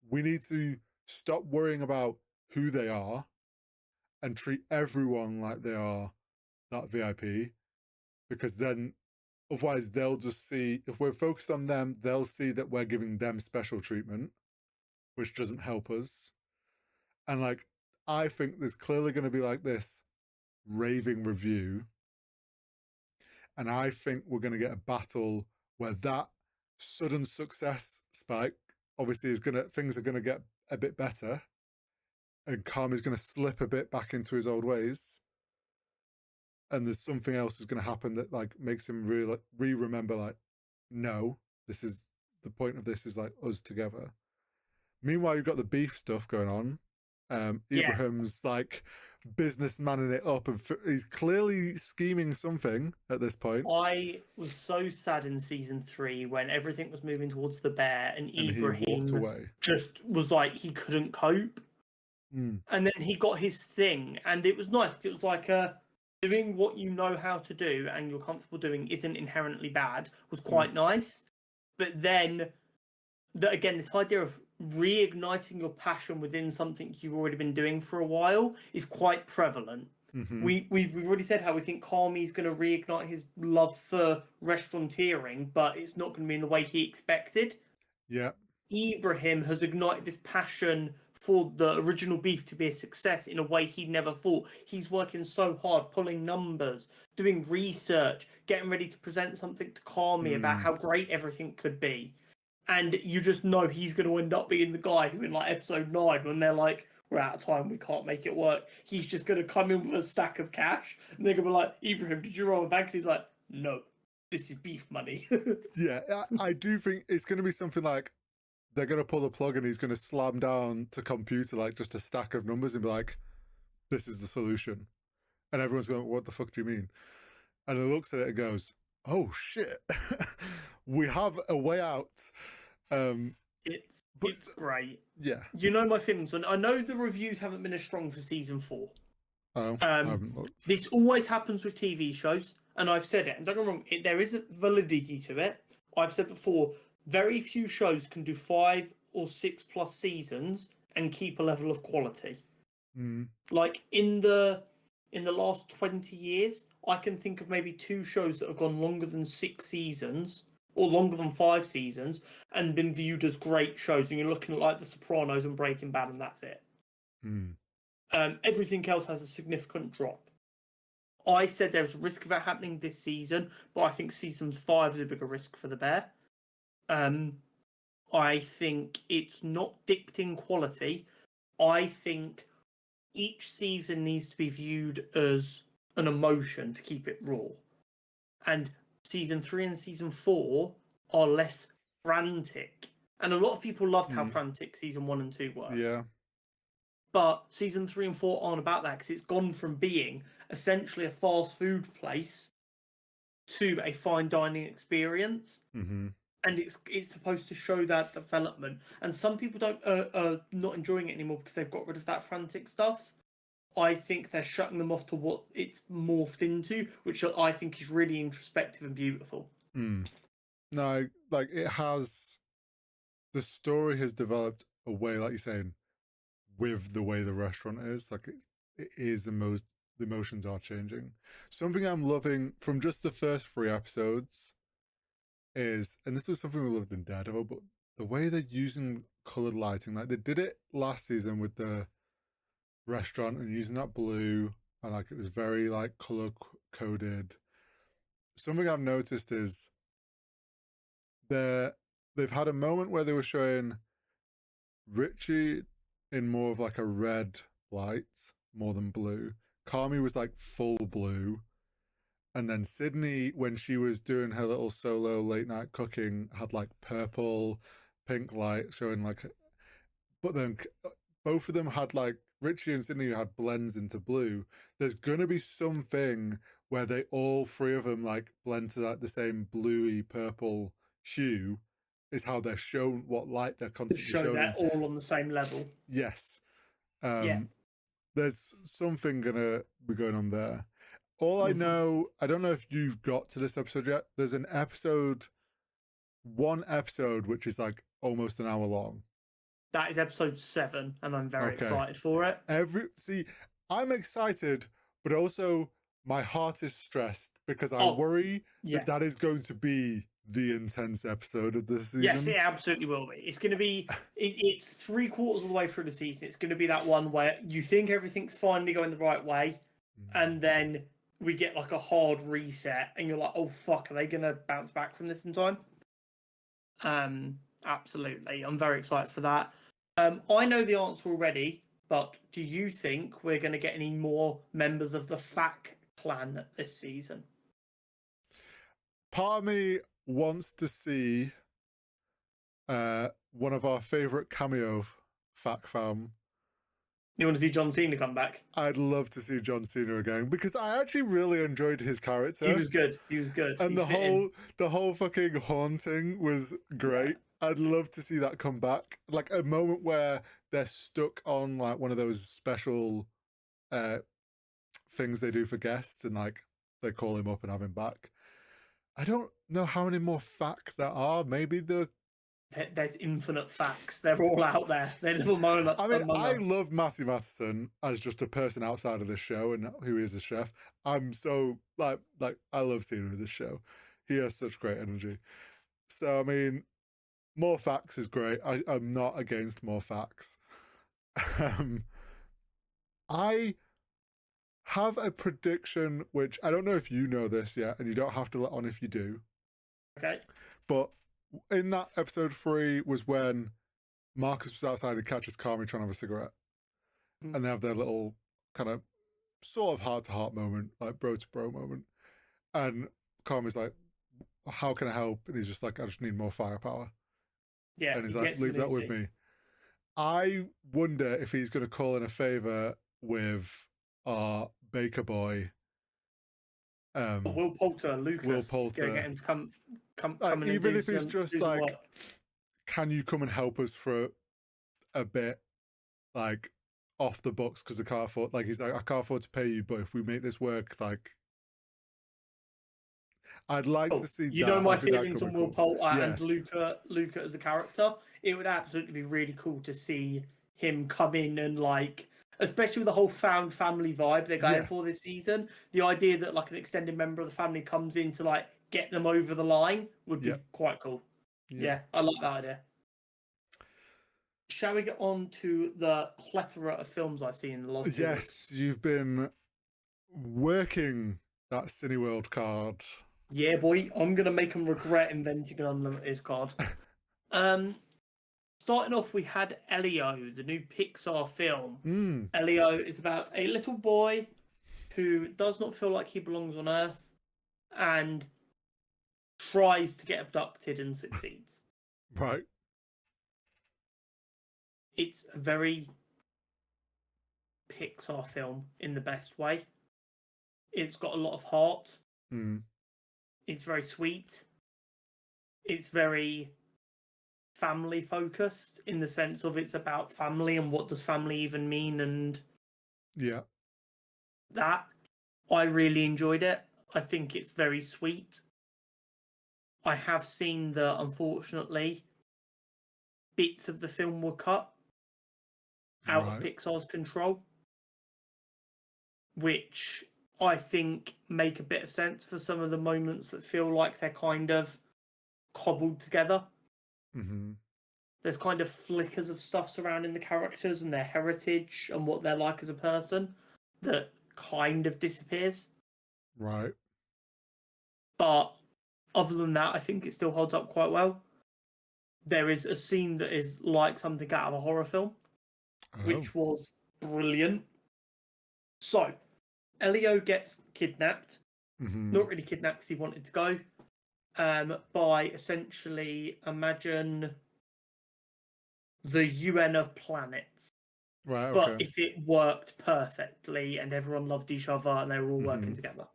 B: we need to stop worrying about who they are and treat everyone like they are that VIP, because then otherwise they'll just see, if we're focused on them, they'll see that we're giving them special treatment, which doesn't help us. And like, I think there's clearly going to be like this raving review, and I think we're going to get a battle where that sudden success spike obviously is gonna, things are going to get a bit better, and Kami's going to slip a bit back into his old ways, and there's something else is going to happen that like makes him really remember like, no, this is the point of this is like us together. Meanwhile, you've got the beef stuff going on.
A: Yeah.
B: Ibrahim's like businessmanning it up, and he's clearly scheming something at this point.
A: I was so sad in season 3 when everything was moving towards the bear and
B: And he walked
A: Ibrahim
B: away.
A: just was like he couldn't cope.
B: Mm.
A: And then he got his thing, and it was nice because it was like doing what you know how to do and you're comfortable doing isn't inherently bad was quite nice. But then, again, this idea of reigniting your passion within something you've already been doing for a while is quite prevalent.
B: Mm-hmm.
A: We've already said how we think Kami's going to reignite his love for restauranteering, but it's not going to be in the way he expected.
B: Yeah.
A: Ibrahim has ignited this passion for the original beef to be a success in a way he never thought. He's working so hard, pulling numbers, doing research, getting ready to present something to Kami about how great everything could be. And you just know he's going to end up being the guy who, in like episode 9, when they're like, we're out of time, we can't make it work, he's just going to come in with a stack of cash, and they're going to be like, Ibrahim, did you rob a bank? And he's like, no, this is beef money.
B: Yeah, I do think it's going to be something like they're going to pull the plug and he's going to slam down to computer like just a stack of numbers and be like, this is the solution. And everyone's going, what the fuck do you mean? And he looks at it and goes, oh shit, we have a way out.
A: It's great.
B: Yeah.
A: You know my feelings on. I know the reviews haven't been as strong for season 4.
B: Oh, I haven't looked.
A: This always happens with TV shows, and I've said it. And don't get me wrong, there is a validity to it. I've said before, very few shows can do 5 or 6 plus seasons and keep a level of quality. Like in the last 20 years, I can think of maybe 2 shows that have gone longer than 6 seasons or longer than 5 seasons and been viewed as great shows. And you're looking at like The Sopranos and Breaking Bad, and that's it. Everything else has a significant drop. I said there's a risk of that happening this season, but I think season 5 is a bigger risk for the bear. I think it's not dipped in quality. I think each season needs to be viewed as an emotion to keep it raw. And season 3 and season 4 are less frantic. And a lot of people loved how frantic season 1 and 2 were.
B: Yeah.
A: But season 3 and 4 aren't about that, because it's gone from being essentially a fast food place to a fine dining experience. And it's supposed to show that development. And some people don't are not enjoying it anymore because they've got rid of that frantic stuff. I think they're shutting them off to what it's morphed into, which I think is really introspective and beautiful.
B: No, like it has, the story has developed a way, like you're saying, with the way the restaurant is. Like it is the emotions are changing. Something I'm loving from just the first 3 episodes is, and this was something we loved in Daredevil, but the way they're using colored lighting, like they did it last season with the restaurant and using that blue, and like it was very like color coded. Something I've noticed is they've had a moment where they were showing Richie in more of like a red light more than blue. Kami was like full blue. And then Sydney, when she was doing her little solo late night cooking, had like purple, pink light showing like. But then both of them had like, Richie and Sydney had blends into blue. There's gonna be something where they all 3 of them like blend to like the same bluey purple hue, is how they're shown, what light they're constantly
A: show
B: shown.
A: They're all on the same level.
B: Yes.
A: Yeah.
B: There's something gonna be going on there. All I know, I don't know if you've got to this episode yet. There's one episode which is like almost an hour long.
A: That is episode 7, and I'm very
B: Okay.
A: excited for it.
B: I'm excited, but also my heart is stressed because I
A: Oh,
B: worry
A: yeah.
B: that that is going to be the intense episode of this
A: Yes,
B: season.
A: it absolutely will be. It's going to be. It's 3/4 of the way through the season. It's going to be that one where you think everything's finally going the right way, and then we get like a hard reset, and you're like, "Oh fuck, are they going to bounce back from this in time?" Absolutely. I'm very excited for that. I know the answer already, but do you think we're going to get any more members of the FAC clan this season?
B: Part of me wants to see one of our favorite cameo fact fam.
A: You want to see John Cena come back?
B: I'd love to see John Cena again because I actually really enjoyed his
A: He
B: character.
A: was good. He was good.
B: And
A: He fit in.
B: the whole fucking haunting was great.
A: Yeah.
B: I'd love to see that come back. Like a moment where they're stuck on like one of those special things they do for guests and like they call him up and have him back. I don't know how many more FAQ there are. Maybe
A: There's infinite facts. They're all out there. They live among us.
B: I love Matty Matheson as just a person outside of this show and who he is as chef. I'm so like I love seeing him in this show. He has such great energy. So I mean, more facts is great. I'm not against more facts. I have a prediction, which I don't know if you know this yet, and you don't have to let on if you do.
A: Okay.
B: But in that episode 3 was when Marcus was outside and catches Carmi trying to have a cigarette. And they have their little kind of sort of heart-to-heart moment, like bro-to-bro moment. And Carmi's like, how can I help? And he's just like, I just need more firepower.
A: Yeah.
B: And he's like, leave that with me. I wonder if he's going to call in a favor with our baker boy.
A: Will Poulter, Lucas.
B: Will Poulter.
A: Get him to come
B: even if it's just like, can you come and help us for a bit, like off the books because I can't afford. Like he's like, I can't afford to pay you, but if we make this work, like I'd like to see.
A: You
B: that.
A: know my feelings on Will Poulter
B: Yeah.
A: and Luca as a character. It would absolutely be really cool to see him come in and like, especially with the whole found family vibe they're going for this season. The idea that like an extended member of the family comes in to like get them over the line would be quite cool. Yeah, I like that idea. Shall we get on to the plethora of films I've seen in the last 2 weeks?
B: Yes, you've been working that Cineworld card.
A: Yeah, boy, I'm gonna make them regret inventing an unlimited card. Starting off, we had Elio, the new Pixar film. Elio is about a little boy who does not feel like he belongs on Earth and tries to get abducted and succeeds.
B: Right.
A: It's a very Pixar film in the best way. It's got a lot of heart. It's very sweet. It's very family focused in the sense of it's about family and what does family even mean, and that I really enjoyed it. I think it's very sweet. I have seen that unfortunately bits of the film were cut out of Pixar's control, which I think make a bit of sense for some of the moments that feel like they're kind of cobbled together. There's kind of flickers of stuff surrounding the characters and their heritage and what they're like as a person that kind of disappears.
B: Right.
A: But other than that, I think it still holds up quite well. There is a scene that is like something out of a horror film, which was brilliant. So, Elio gets kidnapped. Not really kidnapped because he wanted to go. By essentially, imagine the UN of planets.
B: Right.
A: But if it worked perfectly and everyone loved each other and they were all working together.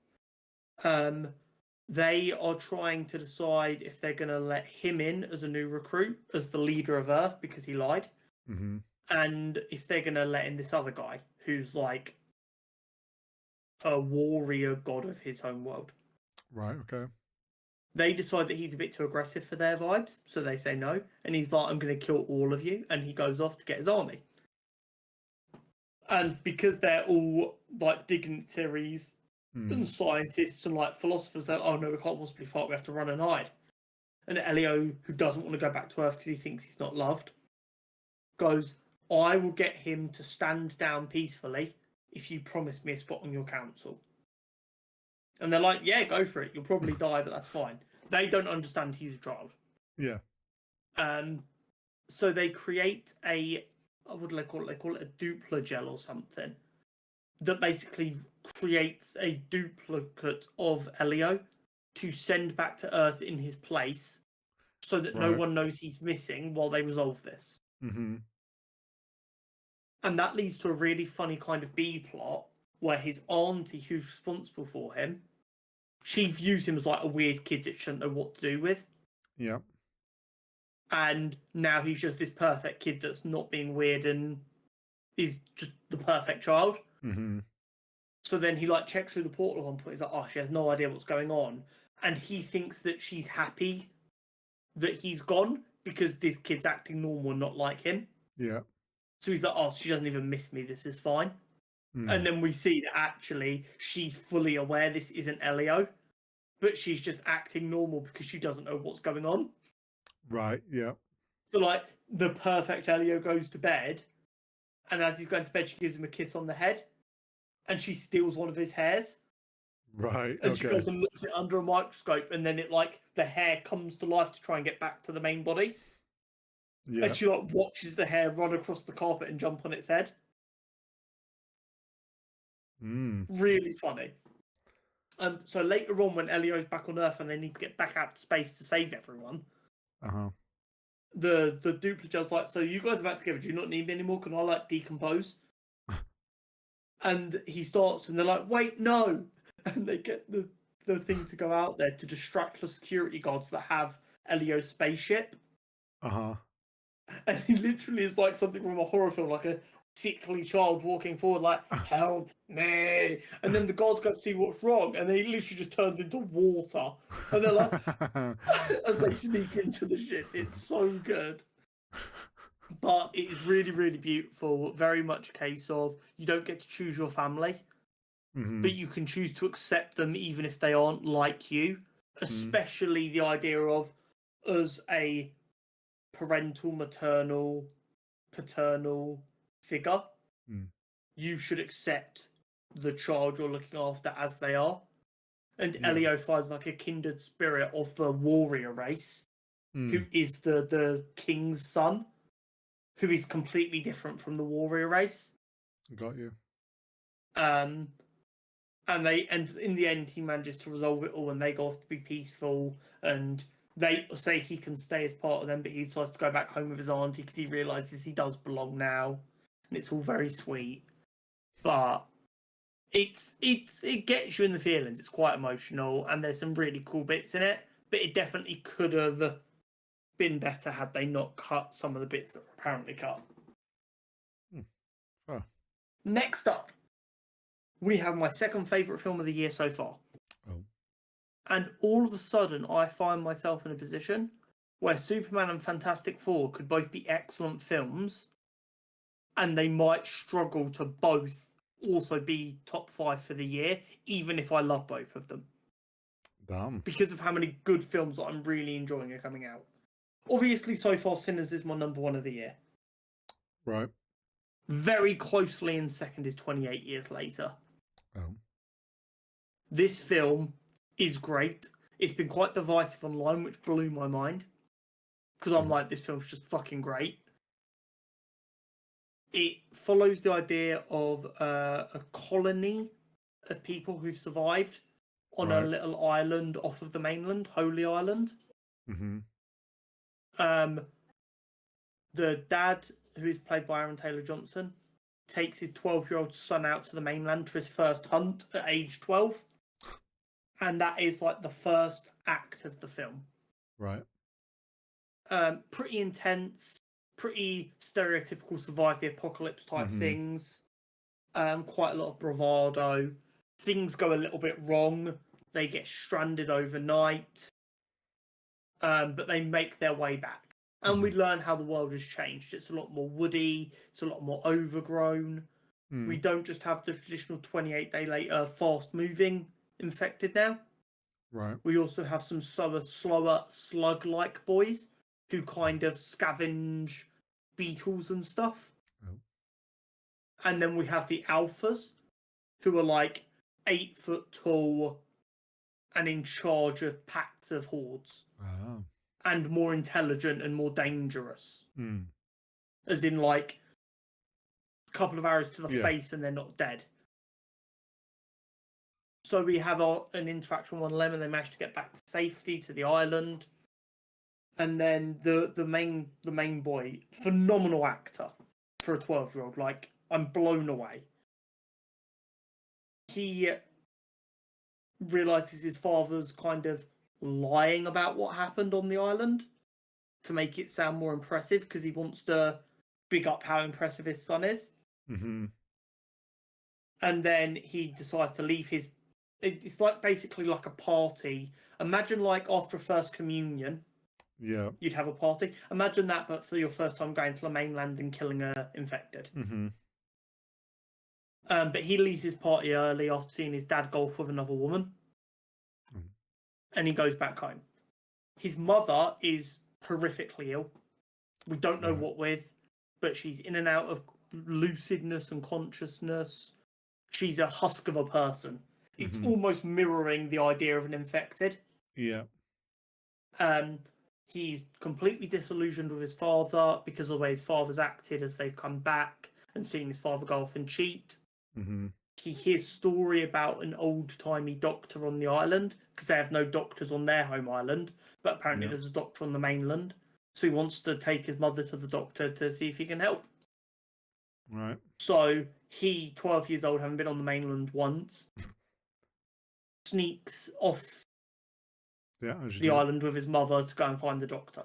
A: They are trying to decide if they're going to let him in as a new recruit, as the leader of Earth, because he lied. And if they're going to let in this other guy who's like a warrior god of his home world.
B: Right, okay.
A: They decide that he's a bit too aggressive for their vibes, so they say no. And he's like, I'm going to kill all of you. And he goes off to get his army. And because they're all like dignitaries and scientists and like philosophers, they're like, oh no, we can't possibly fight, we have to run and hide. And Elio, who doesn't want to go back to Earth because he thinks he's not loved, goes, I will get him to stand down peacefully if you promise me a spot on your council. And they're like, yeah, go for it. You'll probably die, but that's fine. They don't understand he's a child.
B: Yeah.
A: So they create a, what do they call it? They call it a duplagel or something that basically creates a duplicate of Elio to send back to Earth in his place so that no one knows he's missing while they resolve this.
B: Mm-hmm.
A: And that leads to a really funny kind of B plot where his auntie, who's responsible for him, she views him as like a weird kid that she doesn't know what to do with.
B: Yeah.
A: And now he's just this perfect kid that's not being weird and is just the perfect child.
B: Mm-hmm.
A: So then he like checks through the portal at one point. He's like, oh, she has no idea what's going on. And he thinks that she's happy that he's gone because this kid's acting normal and not like him.
B: Yeah.
A: So he's like, oh, she doesn't even miss me. This is fine. And then we see that actually she's fully aware this isn't Elio, but she's just acting normal because she doesn't know what's going on.
B: Right, yeah.
A: So like the perfect Elio goes to bed, and as he's going to bed, she gives him a kiss on the head, and she steals one of his hairs.
B: Right,
A: and she goes and looks at it under a microscope, and then it like the hair comes to life to try and get back to the main body.
B: Yeah.
A: And she like watches the hair run across the carpet and jump on its head. Really funny. So later on, when Elio's back on Earth and they need to get back out to space to save everyone, the dupligel's like, so you guys are back together, do you not need me anymore? Can I like decompose? And he starts, and they're like, wait, no. And they get the thing to go out there to distract the security guards that have Elio's spaceship. And he literally is like something from a horror film, like a sickly child walking forward, like, help me. And then the guards go to see what's wrong, and he literally just turns into water. And they're like, as they sneak into the ship. It's so good. But it is really, really beautiful. Very much a case of you don't get to choose your family, but you can choose to accept them even if they aren't like you. Especially the idea of as a parental, maternal, paternal figure, you should accept the child you're looking after as they are. And Elio finds like a kindred spirit of the warrior race, who is the king's son, who is completely different from the warrior race.
B: Got you.
A: And in the end he manages to resolve it all, and they go off to be peaceful, and they say he can stay as part of them, but he decides to go back home with his auntie because he realizes he does belong now, and it's all very sweet. But it gets you in the feelings. It's quite emotional, and there's some really cool bits in it, but it definitely could have been better had they not cut some of the bits that were apparently cut. Next up, we have my second favourite film of the year so far. And all of a sudden, I find myself in a position where Superman and Fantastic Four could both be excellent films, and they might struggle to both also be top 5 for the year, even if I love both of them.
B: Damn.
A: Because of how many good films that I'm really enjoying are coming out. Obviously, so far, Sinners is my number 1 of the year.
B: Right.
A: Very closely in second is 28 Years Later. This film is great. It's been quite divisive online, which blew my mind. Because I'm like, this film's just fucking great. It follows the idea of a colony of people who've survived on a little island off of the mainland, Holy Island. The dad, who is played by Aaron Taylor-Johnson, takes his 12-year-old son out to the mainland for his first hunt at age 12. And that is like the first act of the film.
B: Right.
A: Pretty intense, pretty stereotypical survive the apocalypse type things. Quite a lot of bravado. things go a little bit wrong. They get stranded overnight, but they make their way back. And we learn how the world has changed. It's a lot more woody. It's a lot more overgrown. We don't just have the traditional 28-day later fast-moving infected now.
B: Right.
A: We also have some slower slug-like boys who kind of scavenge beetles and stuff.
B: Oh.
A: And then we have the alphas, who are like 8 foot tall and in charge of packs of hordes.
B: Ah.
A: And more intelligent and more dangerous.
B: Mm.
A: As in, like, a couple of arrows to the
B: Yeah.
A: face and they're not dead. So we have an interaction with one of them, and they manage to get back to safety to the island. And then the main boy, phenomenal actor for a 12-year-old. Like, I'm blown away. He realizes his father's kind of lying about what happened on the island to make it sound more impressive, because he wants to big up how impressive his son is.
B: Mm-hmm.
A: And then he decides to leave his... It's like basically like a party. Imagine like after First Communion,
B: Yeah.
A: you'd have a party. Imagine that, but for your first time going to the mainland and killing a infected.
B: Mm-hmm.
A: But he leaves his party early after seeing his dad golf with another woman. And he goes back home. His mother is horrifically ill. We don't know what with, but she's in and out of lucidness and consciousness. She's a husk of a person. It's almost mirroring the idea of an infected.
B: Yeah.
A: He's completely disillusioned with his father because of the way his father's acted as they've come back and seeing his father go off and cheat.
B: Mm-hmm.
A: He hears story about an old-timey doctor on the island, because they have no doctors on their home island, but apparently there's a doctor on the mainland. So he wants to take his mother to the doctor to see if he can help.
B: Right.
A: So he, 12 years old, having been on the mainland once, sneaks off the island with his mother to go and find the doctor.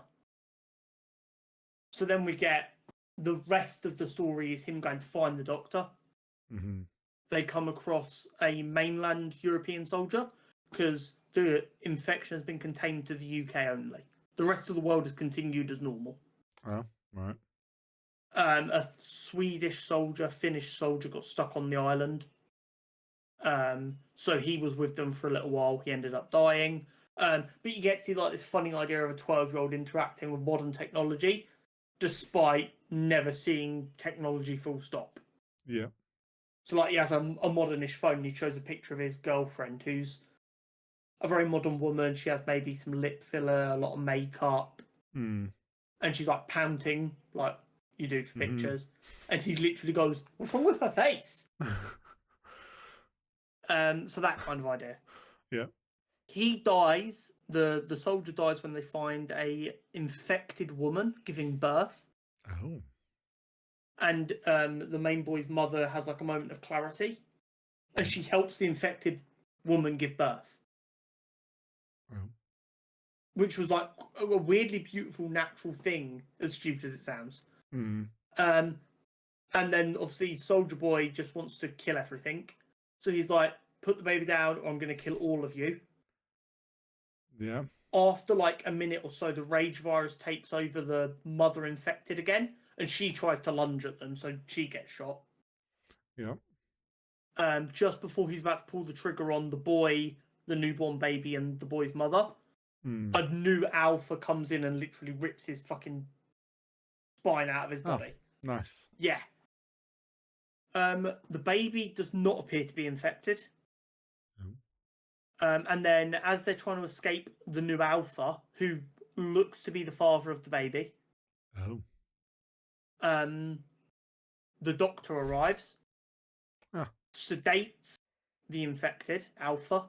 A: So then we get the rest of the story is him going to find the doctor.
B: Mm-hmm.
A: They come across a mainland European soldier because the infection has been contained to the UK only. The rest of the world has continued as normal.
B: Oh, right.
A: A Swedish soldier, Finnish soldier got stuck on the island. So he was with them for a little while. He ended up dying. But you get to see like this funny idea of a 12-year-old interacting with modern technology, despite never seeing technology full stop.
B: Yeah.
A: So like he has a modernish phone. He shows a picture of his girlfriend, who's a very modern woman. She has maybe some lip filler, a lot of makeup, and she's like panting, like you do for pictures. And he literally goes, "What's wrong with her face?" So that kind of idea.
B: Yeah.
A: He dies. The soldier dies when they find a infected woman giving birth.
B: Oh.
A: And the main boy's mother has like a moment of clarity, and she helps the infected woman give birth.
B: Oh.
A: Which was like a weirdly beautiful, natural thing, as stupid as it sounds.
B: Mm.
A: And then obviously Soldier Boy just wants to kill everything. So he's like, put the baby down or I'm going to kill all of you.
B: Yeah.
A: After like a minute or so, the rage virus takes over the mother infected again, and she tries to lunge at them, so she gets shot.
B: Yeah.
A: Just before he's about to pull the trigger on the boy, the newborn baby, and the boy's mother, a new alpha comes in and literally rips his fucking spine out of his body.
B: Nice.
A: Yeah. The baby does not appear to be infected. And then as they're trying to escape the new alpha, who looks to be the father of the baby, the doctor arrives, sedates the infected alpha,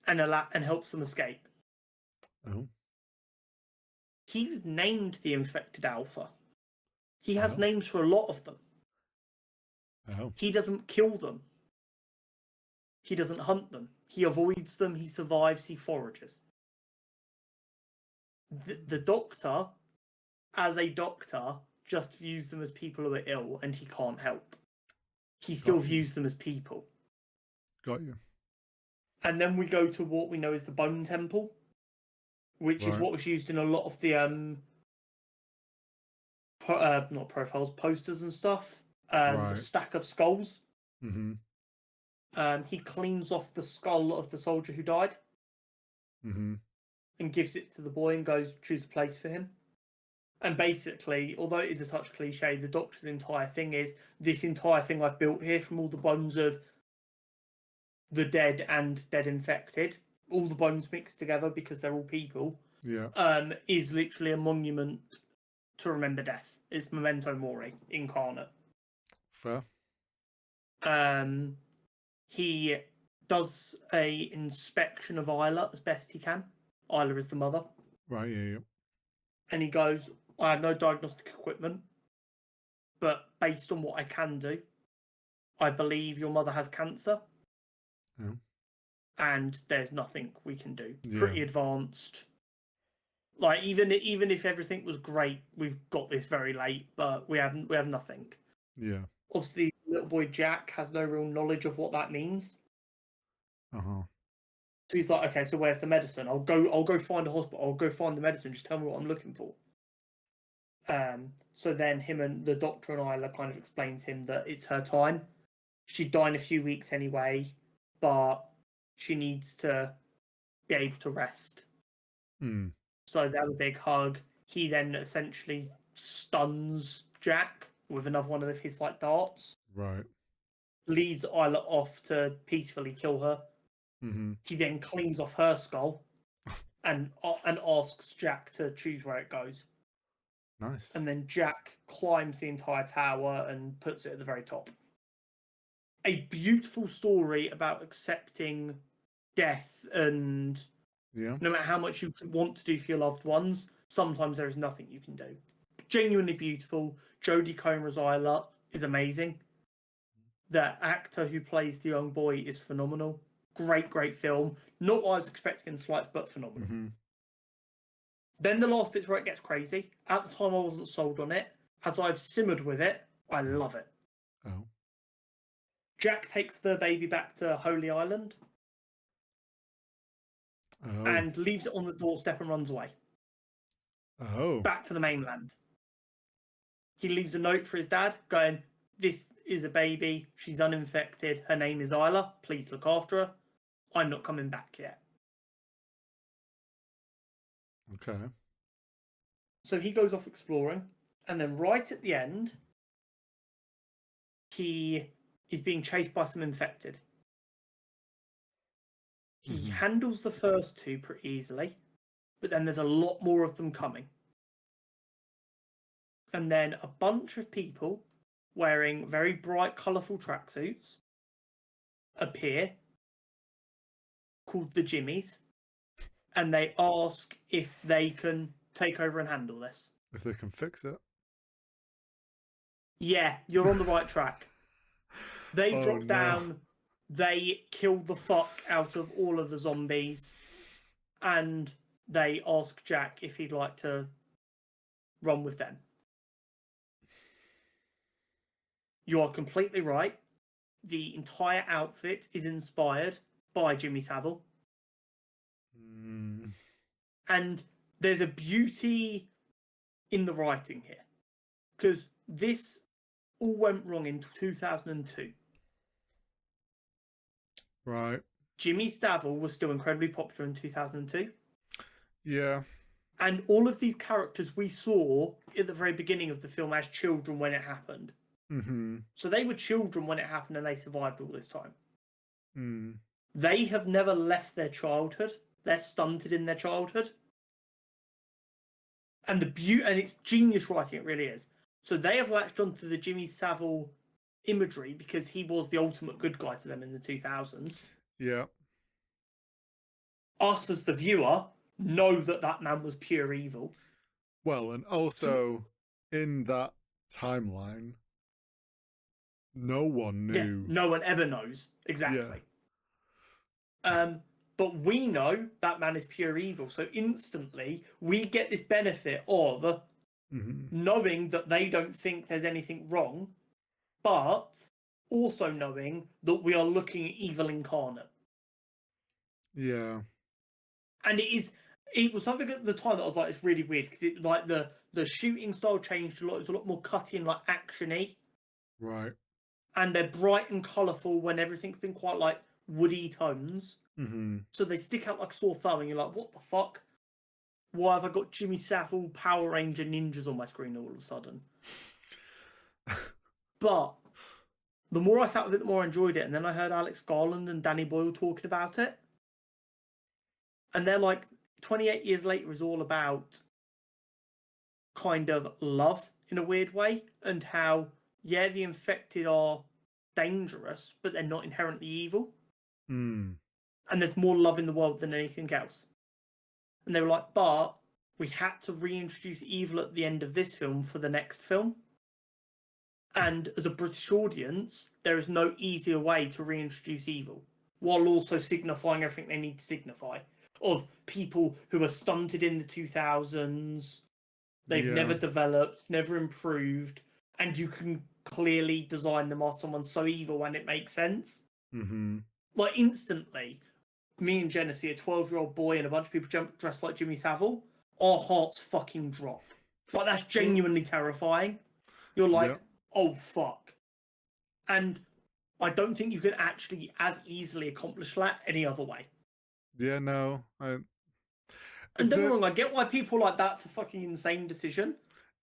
A: and helps them escape. He's named the infected alpha. He has names for a lot of them. He doesn't kill them. He doesn't hunt them. He avoids them. He survives. He forages. The doctor, as a doctor, just views them as people who are ill, and he can't help. He still views them as people.
B: Got you.
A: And then we go to what we know as the Bone Temple, which is
B: Right.
A: what was used in a lot of the not profiles, posters and stuff. The
B: Right.
A: stack of skulls.
B: Mm-hmm.
A: He cleans off the skull of the soldier who died
B: Mm-hmm.
A: and gives it to the boy and goes, choose a place for him. And basically, although it is a touch cliche, the Doctor's entire thing is, this entire thing I've built here from all the bones of the dead and dead infected, all the bones mixed together because they're all people,
B: Yeah.
A: is literally a monument to remember death. It's memento mori incarnate.
B: Fair.
A: He does a inspection of Isla as best he can. Isla is the mother.
B: Right. Yeah.
A: And he goes, I have no diagnostic equipment, but based on what I can do, I believe your mother has cancer.
B: Yeah.
A: And there's nothing we can do.
B: Yeah.
A: Pretty advanced. Like even if everything was great, we've got this very late, but we have nothing.
B: Yeah.
A: Obviously, little boy Jack has no real knowledge of what that means.
B: Uh-huh.
A: So he's like, okay, so where's the medicine? I'll go find a hospital. I'll go find the medicine. Just tell me what I'm looking for. So then him and the Doctor and Isla kind of explain to him that it's her time. She'd die in a few weeks anyway, but she needs to be able to rest.
B: Mm.
A: So they have a big hug. He then essentially stuns Jack with another one of his like darts.
B: Right.
A: Leads Isla off to peacefully kill her.
B: Mm-hmm.
A: He then cleans off her skull and asks Jack to choose where it goes.
B: Nice.
A: And then Jack climbs the entire tower and puts it at the very top. A beautiful story about accepting death, and
B: Yeah.
A: no matter how much you want to do for your loved ones, sometimes there is nothing you can do. Genuinely beautiful. Jodie Comer's Isla is amazing. The actor who plays the young boy is phenomenal. Great film. Not what I was expecting in slights, but phenomenal.
B: Mm-hmm.
A: Then the last bit's where it gets crazy. At the time, I wasn't sold on it. As I've simmered with it, I love it.
B: Oh.
A: Jack takes the baby back to Holy Island and leaves it on the doorstep and runs away.
B: Oh.
A: Back to the mainland. He leaves a note for his dad going, this is a baby. She's uninfected. Her name is Isla. Please look after her. I'm not coming back yet.
B: Okay.
A: So he goes off exploring. And then right at the end, he is being chased by some infected. He handles the first two pretty easily, but then there's a lot more of them coming. And then a bunch of people wearing very bright, colourful tracksuits appear, called the Jimmies, and they ask if they can take over and handle this.
B: If they can fix it.
A: Yeah, you're on the right track. They drop down, they kill the fuck out of all of the zombies, and they ask Jack if he'd like to run with them. You are completely right. The entire outfit is inspired by Jimmy Savile. And there's a beauty in the writing here. Because this all went wrong in 2002.
B: Right.
A: Jimmy Savile was still incredibly popular in 2002.
B: Yeah.
A: And all of these characters we saw at the very beginning of the film as children when it happened.
B: Mm-hmm.
A: So they were children when it happened and they survived all this time.
B: Mm.
A: They have never left their childhood. They're stunted in their childhood. And and it's genius writing, it really is. So they have latched onto the Jimmy Savile imagery because he was the ultimate good guy to them in the 2000s.
B: Yeah.
A: Us as the viewer know that man was pure evil.
B: Well, and also in that timeline, no one knew.
A: Yeah, no one ever knows exactly. Yeah. But we know that man is pure evil. So instantly we get this benefit of knowing that they don't think there's anything wrong, but also knowing that we are looking at evil incarnate.
B: Yeah.
A: And it was something at the time that I was like, it's really weird because it like the shooting style changed a lot. It was a lot more cutting, like actiony,
B: Right.
A: and they're bright and colourful when everything's been quite like woody tones.
B: Mm-hmm.
A: So they stick out like a sore thumb, and you're like, what the fuck? Why have I got Jimmy Savile Power Ranger ninjas on my screen all of a sudden? But the more I sat with it, the more I enjoyed it. And then I heard Alex Garland and Danny Boyle talking about it. And they're like, 28 years later is all about kind of love in a weird way, and how, yeah, the infected are dangerous, but they're not inherently evil.
B: Mm.
A: And there's more love in the world than anything else. And they were like, but we had to reintroduce evil at the end of this film for the next film. And as a British audience, there is no easier way to reintroduce evil, while also signifying everything they need to signify. Of people who are stunted in the 2000s, they've never developed, never improved, and you can clearly design them as someone so evil and it makes sense.
B: Mm-hmm.
A: Like, instantly, me and Jenna see a 12-year-old boy and a bunch of people dressed like Jimmy Savile, our hearts fucking drop. Like, that's genuinely terrifying. You're like, oh, fuck. And I don't think you can actually as easily accomplish that any other way.
B: Yeah, no.
A: And don't get me wrong, I get why people like that's a fucking insane decision.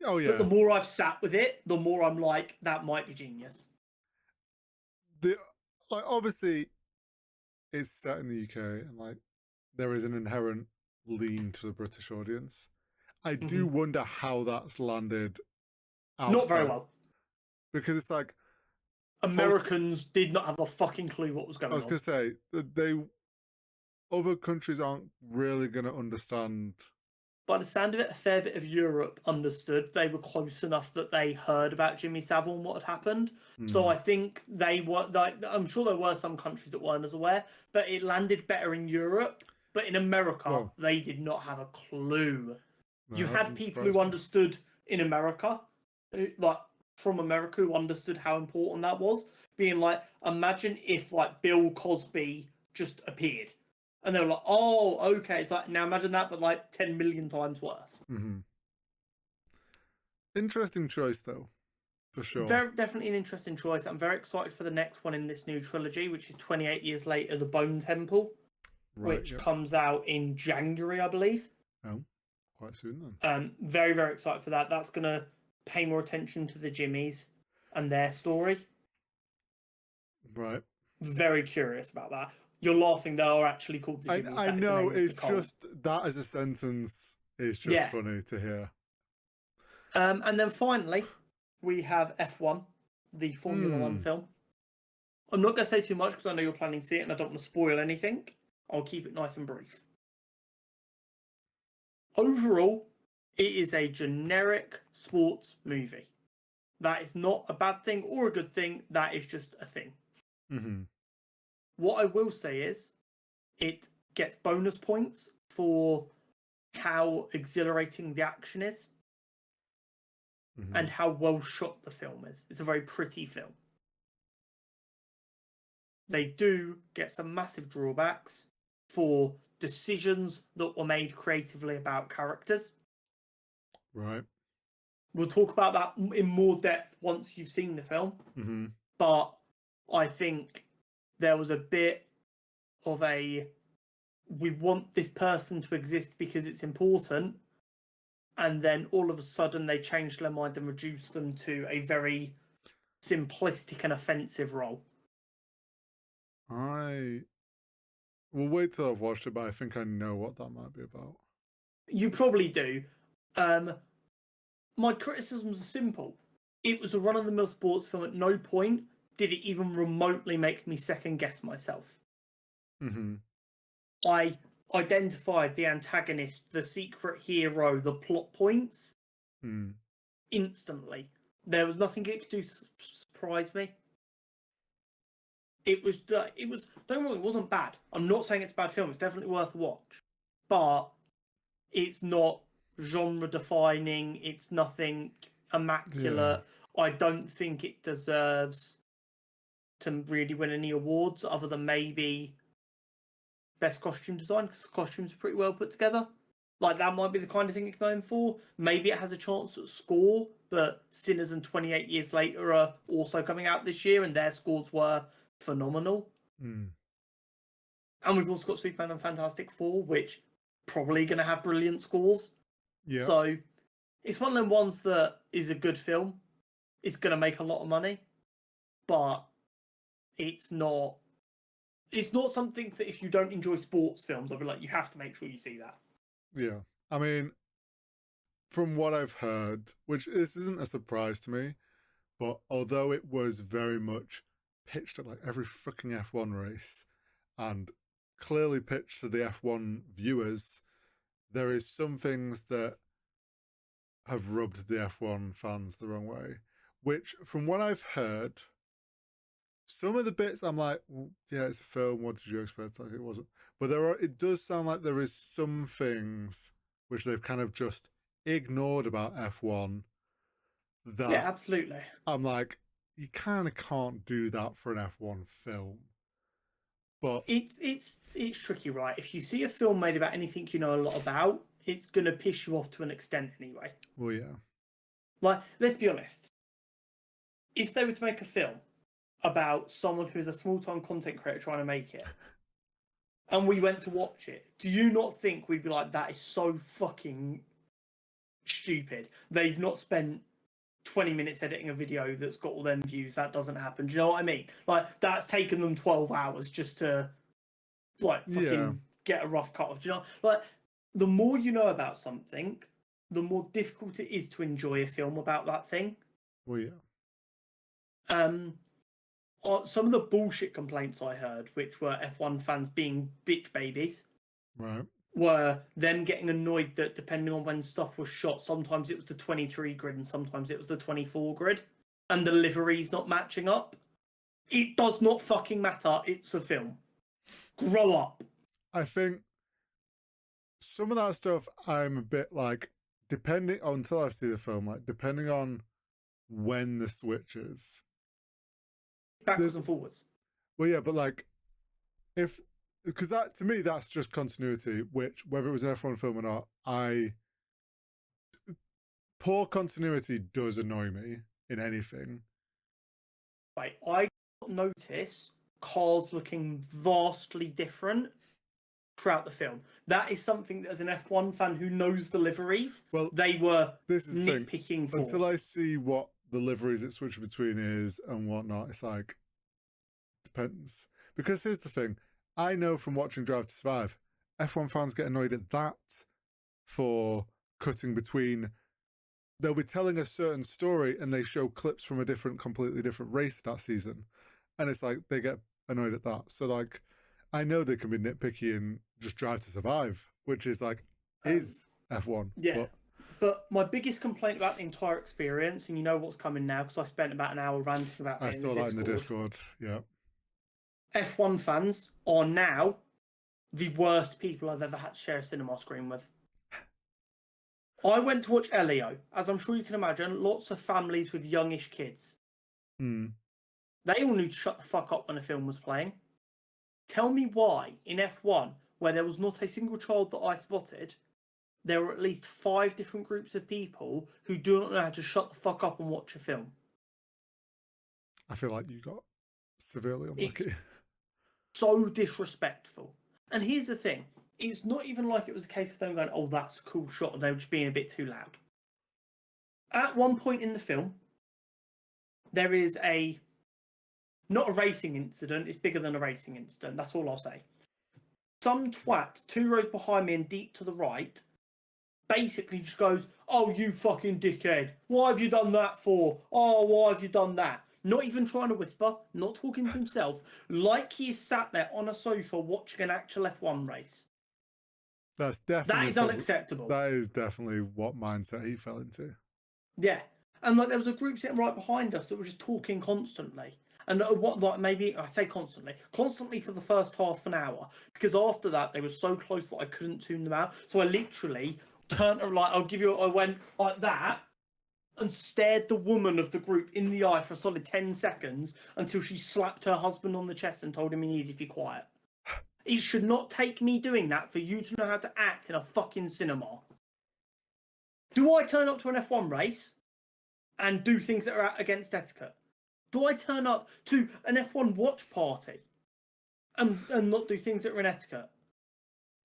B: Oh, yeah.
A: But the more I've sat with it, the more I'm like, that might be genius.
B: Like, obviously, it's set in the UK, and like there is an inherent lean to the British audience. I do wonder how that's landed outside.
A: Not very well.
B: Because it's like
A: Americans did not have a fucking clue what was going on.
B: I was going to say, other countries aren't really going to understand.
A: By the sound of it, a fair bit of Europe understood. They were close enough that they heard about Jimmy Savile and what had happened. So I think they were, like, I'm sure there were some countries that weren't as aware, but it landed better in Europe. But in America, they did not have a clue. You had people who understood in America, like from America, who understood how important that was. Being like, imagine if like Bill Cosby just appeared. And they were like, oh, okay. It's like, now imagine that, but like 10 million times worse.
B: Interesting choice, though, for sure.
A: Definitely an interesting choice. I'm very excited for the next one in this new trilogy, which is 28 years later, The Bone Temple, which comes out in January, I believe.
B: Oh, quite soon then.
A: Very, very excited for that. That's going to pay more attention to the Jimmies and their story.
B: Right.
A: Very curious about that. You're laughing, they are actually called the Jimmies.
B: I know, it's just, that as a sentence is just funny to hear.
A: And then finally, we have F1, the Formula One film. I'm not going to say too much because I know you're planning to see it and I don't want to spoil anything. I'll keep it nice and brief. Overall, it is a generic sports movie. That is not a bad thing or a good thing. That is just a thing. What I will say is it gets bonus points for how exhilarating the action is and how well shot the film is. It's a very pretty film. They do get some massive drawbacks for decisions that were made creatively about characters.
B: Right.
A: We'll talk about that in more depth once you've seen the film. But I think there was a bit of a, we want this person to exist because it's important, and then all of a sudden they changed their mind and reduced them to a very simplistic and offensive role.
B: We'll wait till I've watched it, but I think I know what that might be about.
A: You probably do. My criticisms are simple. It was a run-of-the-mill sports film. At no point did it even remotely make me second-guess myself. I identified the antagonist, the secret hero, the plot points instantly. There was nothing it could do to surprise me. It was. Don't get me wrong, it wasn't bad. I'm not saying it's a bad film. It's definitely worth a watch, but it's not genre-defining. It's nothing immaculate. I don't think it deserves to really win any awards other than maybe best costume design, because the costumes are pretty well put together. Like, that might be the kind of thing it's going for. Maybe it has a chance at score, but Sinners and 28 Years Later are also coming out this year, and their scores were phenomenal.
B: Mm.
A: And we've also got Superman and Fantastic Four, which probably going to have brilliant scores.
B: Yeah.
A: So it's one of them ones that is a good film. It's going to make a lot of money, but it's not something that if you don't enjoy sports films, I'll be like, you have to make sure you see that.
B: Yeah. I mean, from what I've heard, which this isn't a surprise to me, but although it was very much pitched at like every fucking F1 race and clearly pitched to the F1 viewers, there is some things that have rubbed the F1 fans the wrong way, which from what I've heard, some of the bits I'm like, well, yeah, it's a film, what did you expect? Like, it wasn't. But it does sound like there is some things which they've kind of just ignored about F1 that
A: Yeah, absolutely.
B: I'm like, you kind of can't do that for an F1 film. But
A: it's tricky, right? If you see a film made about anything you know a lot about, it's gonna piss you off to an extent anyway.
B: well, yeah.
A: Like, let's be honest. If they were to make a film about someone who's a small-time content creator trying to make it, and we went to watch it, do you not think we'd be like, that is so fucking stupid? They've not spent 20 minutes editing a video that's got all them views. That doesn't happen. Do you know what I mean? Like, that's taken them 12 hours just to, like, fucking get a rough cut off. Do you know? Like, the more you know about something, the more difficult it is to enjoy a film about that thing.
B: Well, yeah.
A: Some of the bullshit complaints I heard, which were F1 fans being bitch babies,
B: Right.
A: were them getting annoyed that depending on when stuff was shot, sometimes it was the 23 grid and sometimes it was the 24 grid, and the liveries not matching up. It does not fucking matter. It's a film. Grow up.
B: I think some of that stuff I'm a bit like, depending until I see the film, like depending on when the switch is.
A: Backwards and forwards.
B: Well, yeah, but like, because that to me that's just continuity. Which whether it was an F1 film or not, poor continuity does annoy me in anything.
A: Right, I notice cars looking vastly different throughout the film. That is something that, as an F1 fan who knows the liveries,
B: well,
A: they were
B: this is
A: nitpicking for.
B: Until I see what the liveries it switches between is and whatnot, it's like, depends. Because here's the thing, I know from watching Drive to Survive, F1 fans get annoyed at that for cutting between. They'll be telling a certain story and they show clips from a completely different race that season. And it's like, they get annoyed at that. So like, I know they can be nitpicky and just Drive to Survive, which is like, is F1.
A: Yeah. But my biggest complaint about the entire experience, and you know what's coming now, because I spent about an hour ranting about it.
B: I saw that in the Discord, yeah.
A: F1 fans are now the worst people I've ever had to share a cinema screen with. I went to watch Elio. As I'm sure you can imagine, lots of families with youngish kids.
B: Mm.
A: They all knew to shut the fuck up when a film was playing. Tell me why, in F1, where there was not a single child that I spotted, there were at least 5 different groups of people who do not know how to shut the fuck up and watch a film.
B: I feel like you got severely unlucky.
A: It's so disrespectful. And here's the thing. It's not even like it was a case of them going, oh, that's a cool shot, and they were just being a bit too loud. At one point in the film, there is not a racing incident, it's bigger than a racing incident, that's all I'll say. Some twat 2 rows behind me and deep to the right basically just goes, oh, you fucking dickhead, why have you done that for? Oh, why have you done that? Not even trying to whisper, not talking to himself, like he is sat there on a sofa watching an actual F1 race.
B: That's definitely...
A: That is unacceptable.
B: That is definitely what mindset he fell into.
A: Yeah. And like there was a group sitting right behind us that was just talking constantly. And maybe I say constantly for the first half an hour, because after that they were so close that I couldn't tune them out. So I literally turned, like, I went like that, and stared the woman of the group in the eye for a solid 10 seconds until she slapped her husband on the chest and told him he needed to be quiet. It should not take me doing that for you to know how to act in a fucking cinema. Do I turn up to an F1 race and do things that are against etiquette? Do I turn up to an F1 watch party and not do things that are in etiquette?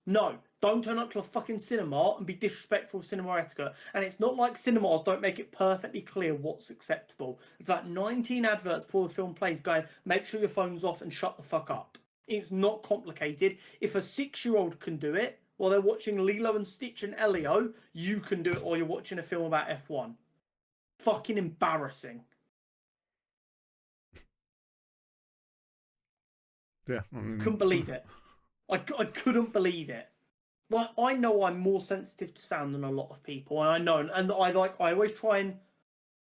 A: No, don't turn up to a fucking cinema and be disrespectful of cinema etiquette. And it's not like cinemas don't make it perfectly clear what's acceptable. It's about 19 adverts before the film plays going, make sure your phone's off and shut the fuck up. It's not complicated. If a 6-year-old can do it while they're watching Lilo and Stitch and Elio, you can do it while you're watching a film about F1. Fucking embarrassing.
B: Yeah, I mean...
A: Couldn't believe it. I couldn't believe it. Like, I know I'm more sensitive to sound than a lot of people, and I know, and I always try and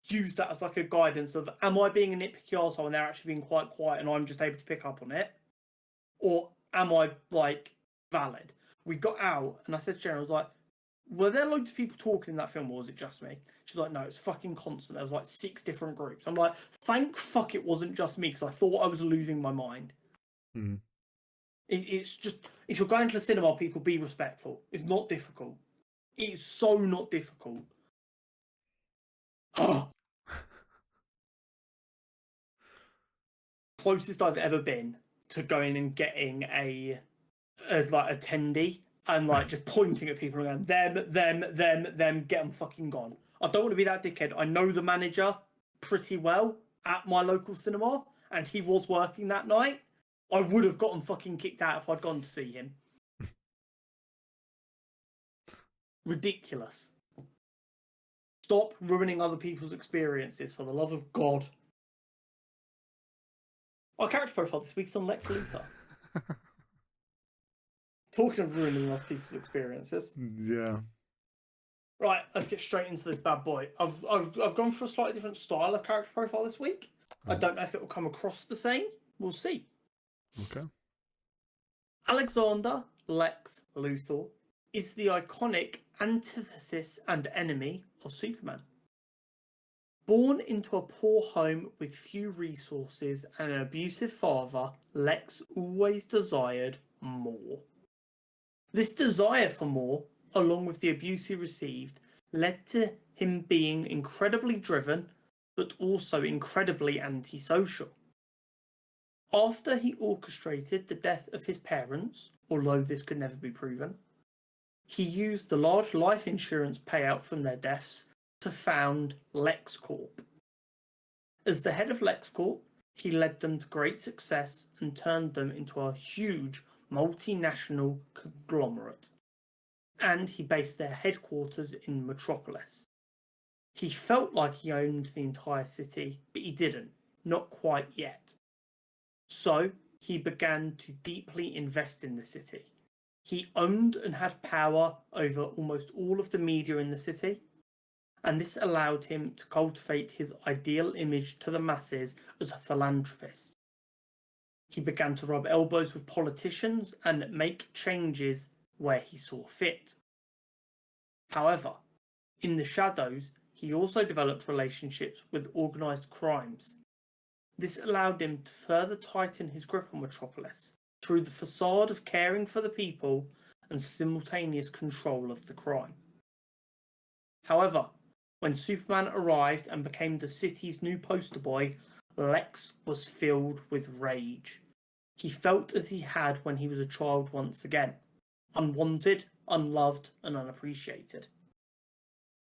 A: use that as like a guidance of, am I being a nitpicky arsehole and they're actually being quite quiet and I'm just able to pick up on it, or am I like valid? We got out, and I said to Jen, I was like, were there loads of people talking in that film, or was it just me? She's like, no, it's fucking constant. There was like 6 different groups. I'm like, thank fuck it wasn't just me, because I thought I was losing my mind.
B: Mm.
A: It's just, if you're going to the cinema, people, be respectful. It's not difficult. It's so not difficult. Closest I've ever been to going and getting a like attendee and like just pointing at people and going, them, get them fucking gone. I don't want to be that dickhead. I know the manager pretty well at my local cinema, and he was working that night. I would have gotten fucking kicked out if I'd gone to see him. Ridiculous. Stop ruining other people's experiences, for the love of God. Our character profile this week is on Lex Luthor. Talking of ruining other people's experiences.
B: Yeah.
A: Right, let's get straight into this bad boy. I've gone for a slightly different style of character profile this week. I don't know if it will come across the same. We'll see.
B: Okay.
A: Alexander Lex Luthor is the iconic antithesis and enemy of Superman. Born into a poor home with few resources and an abusive father, Lex always desired more. This desire for more, along with the abuse he received, led to him being incredibly driven, but also incredibly antisocial. After he orchestrated the death of his parents, although this could never be proven, he used the large life insurance payout from their deaths to found LexCorp. As the head of LexCorp, he led them to great success and turned them into a huge multinational conglomerate. And he based their headquarters in Metropolis. He felt like he owned the entire city, but he didn't, not quite yet. So he began to deeply invest in the city. He owned and had power over almost all of the media in the city, and this allowed him to cultivate his ideal image to the masses as a philanthropist. He began to rub elbows with politicians and make changes where he saw fit. However, in the shadows, he also developed relationships with organised crimes. This allowed him to further tighten his grip on Metropolis through the facade of caring for the people and simultaneous control of the crime. However, when Superman arrived and became the city's new poster boy, Lex was filled with rage. He felt as he had when he was a child once again, unwanted, unloved, and unappreciated.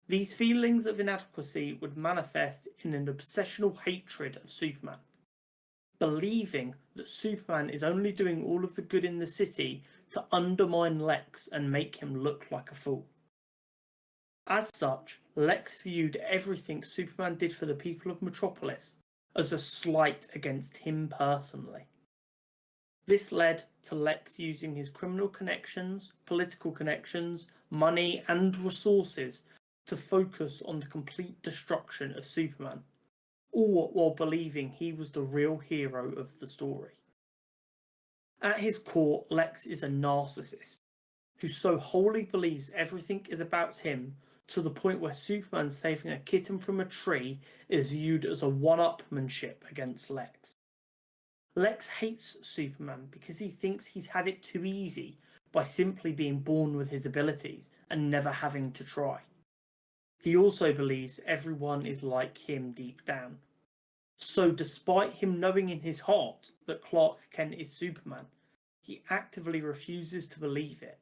A: These feelings of inadequacy would manifest in an obsessional hatred of Superman, believing that Superman is only doing all of the good in the city to undermine Lex and make him look like a fool. As such, Lex viewed everything Superman did for the people of Metropolis as a slight against him personally. This led to Lex using his criminal connections, political connections, money, and resources to focus on the complete destruction of Superman, all while believing he was the real hero of the story. At his core, Lex is a narcissist who so wholly believes everything is about him to the point where Superman saving a kitten from a tree is viewed as a one-upmanship against Lex. Lex hates Superman because he thinks he's had it too easy by simply being born with his abilities and never having to try. He also believes everyone is like him deep down. So despite him knowing in his heart that Clark Kent is Superman, he actively refuses to believe it,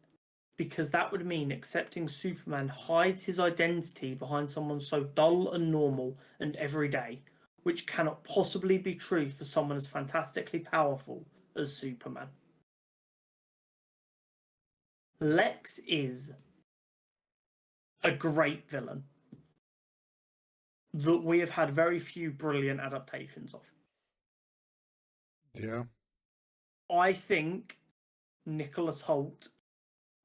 A: because that would mean accepting Superman hides his identity behind someone so dull and normal and everyday, which cannot possibly be true for someone as fantastically powerful as Superman. Lex is a great villain that we have had very few brilliant adaptations of.
B: Yeah.
A: I think Nicholas Hoult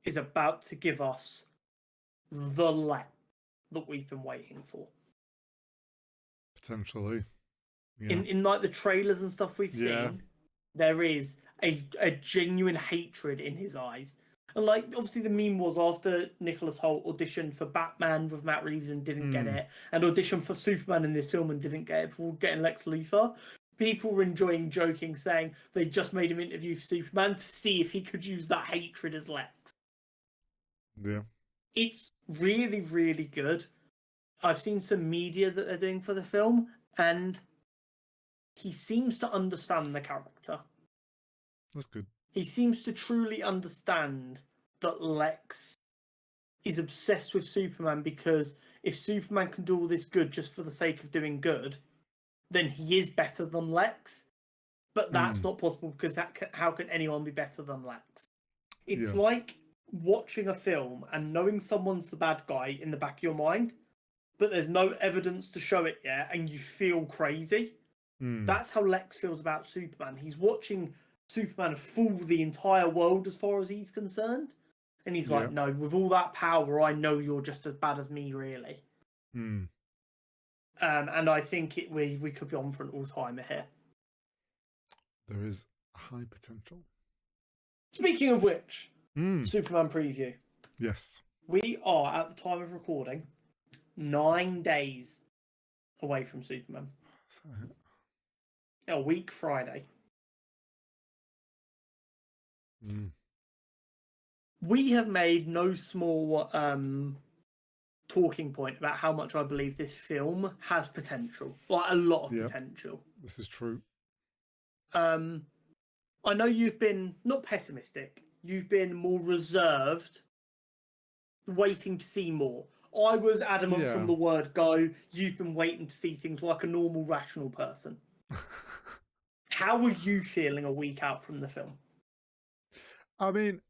A: is about to give us the Lex that we've been waiting for.
B: Potentially. Yeah.
A: In like the trailers and stuff we've seen, there is a genuine hatred in his eyes. And like obviously the meme was after Nicholas Hoult auditioned for Batman with Matt Reeves and didn't get it, and auditioned for Superman in this film and didn't get it before getting Lex Luthor. People were enjoying joking, saying they just made him interview for Superman to see if he could use that hatred as Lex.
B: Yeah.
A: It's really, really good. I've seen some media that they're doing for the film, and he seems to understand the character.
B: That's good.
A: He seems to truly understand that Lex is obsessed with Superman, because if Superman can do all this good just for the sake of doing good, then he is better than Lex. But that's not possible, because how can anyone be better than Lex? It's like watching a film and knowing someone's the bad guy in the back of your mind, but there's no evidence to show it yet, and you feel crazy. That's how Lex feels about Superman. He's watching Superman fool the entire world as far as he's concerned. And he's like, no, with all that power, I know you're just as bad as me, really. And I think we could be on for an all-timer here.
B: There is high potential.
A: Speaking of which, Superman preview.
B: Yes.
A: We are, at the time of recording, 9 days away from Superman. A week Friday. We have made no small talking point about how much I believe this film has potential. Like, a lot of potential.
B: This is true.
A: I know you've been not pessimistic. You've been more reserved, waiting to see more. I was adamant from the word go. You've been waiting to see things like a normal, rational person. How are you feeling a week out from the film?
B: I mean,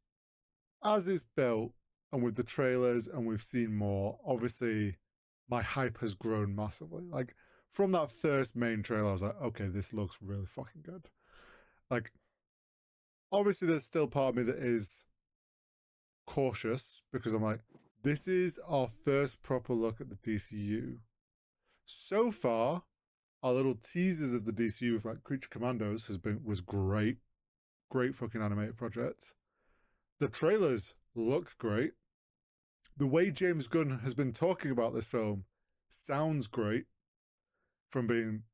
B: as it's built, and with the trailers, and we've seen more, obviously my hype has grown massively. Like, from that first main trailer, I was like, okay, this looks really fucking good. Like, obviously there's still part of me that is cautious, because I'm like, this is our first proper look at the DCU. So far, our little teasers of the DCU with like Creature Commandos was great. Great fucking animated project. The trailers look great. The way James Gunn has been talking about this film sounds great, from being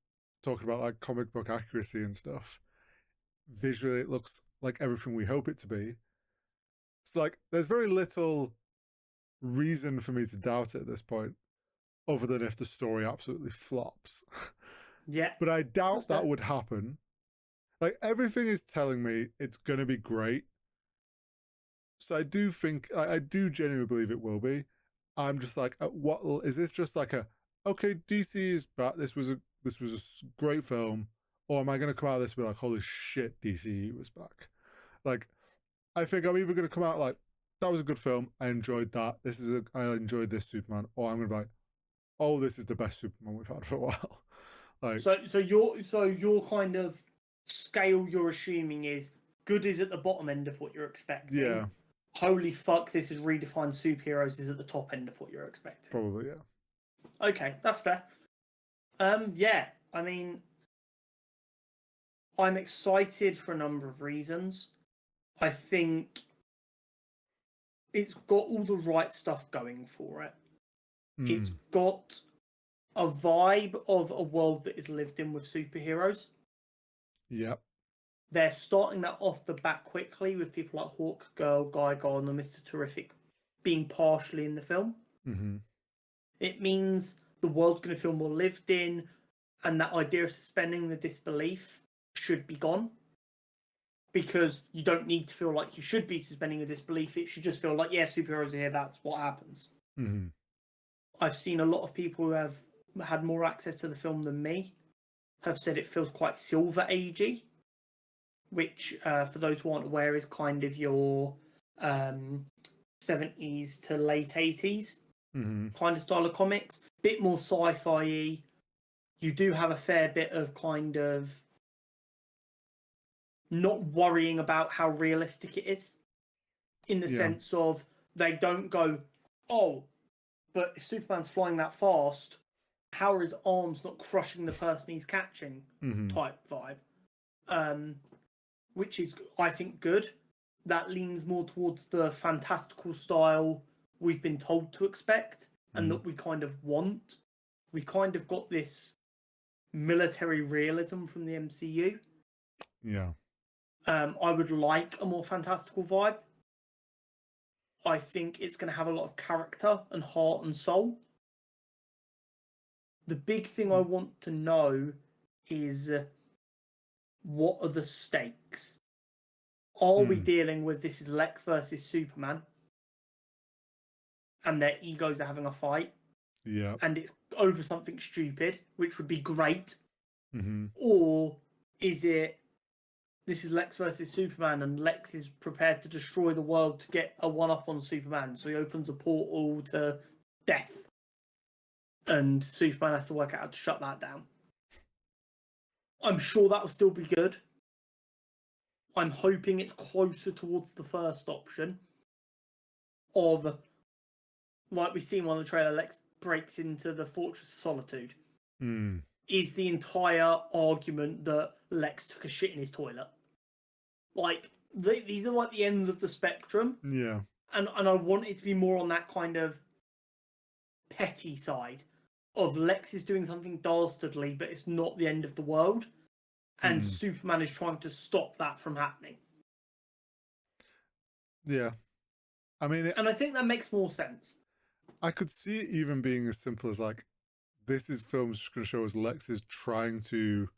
B: talking about like comic book accuracy and stuff. Visually, it looks like everything we hope it to be. It's like there's very little reason for me to doubt it at this point, other than if the story absolutely flops.
A: Yeah.
B: But I doubt that would happen. Like, everything is telling me it's going to be great. So I do think, I do genuinely believe it will be. I'm just like, what is this? Just like okay, DC is back. This was a great film. Or am I going to come out of this and be like, holy shit, DCU was back? Like, I think I'm either going to come out like, that was a good film. I enjoyed that. I enjoyed this Superman. Or I'm going to be like, oh, this is the best Superman we've had for a while. Like,
A: so your kind of scale you're assuming is good is at the bottom end of what you're expecting.
B: Yeah.
A: Holy fuck, this is redefined superheroes is at the top end of what you're expecting.
B: Probably, yeah.
A: Okay, that's fair. Yeah, I mean, I'm excited for a number of reasons. I think it's got all the right stuff going for it. It's
B: Mm.
A: got a vibe of a world that is lived in with superheroes.
B: Yep.
A: They're starting that off the bat quickly with people like Hawk Girl, Guy Gardner, Mr. Terrific being partially in the film.
B: Mm-hmm.
A: It means the world's going to feel more lived in, and that idea of suspending the disbelief should be gone. Because you don't need to feel like you should be suspending your disbelief. It should just feel like, yeah, superheroes are here, that's what happens.
B: Mm-hmm.
A: I've seen a lot of people who have had more access to the film than me have said it feels quite Silver Agey, which, for those who aren't aware, is kind of your 70s to late 80s
B: Mm-hmm.
A: kind of style of comics. Bit more sci-fi-y. You do have a fair bit of kind of not worrying about how realistic it is, in the sense of they don't go, oh, but if Superman's flying that fast, how are his arms not crushing the person he's catching?
B: Mm-hmm.
A: Type vibe. Which is, I think, good. That leans more towards the fantastical style we've been told to expect and that we kind of want. We kind of got this military realism from the MCU.
B: Yeah.
A: I would like a more fantastical vibe. I think it's going to have a lot of character and heart and soul. The big thing I want to know is what are the stakes? Are we dealing with this is Lex versus Superman and their egos are having a fight?
B: Yeah.
A: And it's over something stupid, which would be great.
B: Mm-hmm.
A: Or is it this is Lex versus Superman and Lex is prepared to destroy the world to get a one-up on Superman, so he opens a portal to death and Superman has to work out how to shut that down. I'm sure that will still be good. I'm hoping it's closer towards the first option of, like we see in one of the trailer, Lex breaks into the Fortress of Solitude.
B: Mm.
A: Is the entire argument that Lex took a shit in his toilet. Like, these are like the ends of the spectrum.
B: Yeah.
A: And I want it to be more on that kind of petty side of Lex is doing something dastardly, but it's not the end of the world. And Superman is trying to stop that from happening.
B: Yeah. I mean,
A: and I think that makes more sense.
B: I could see it even being as simple as like, this is film's just going to show us Lex is trying to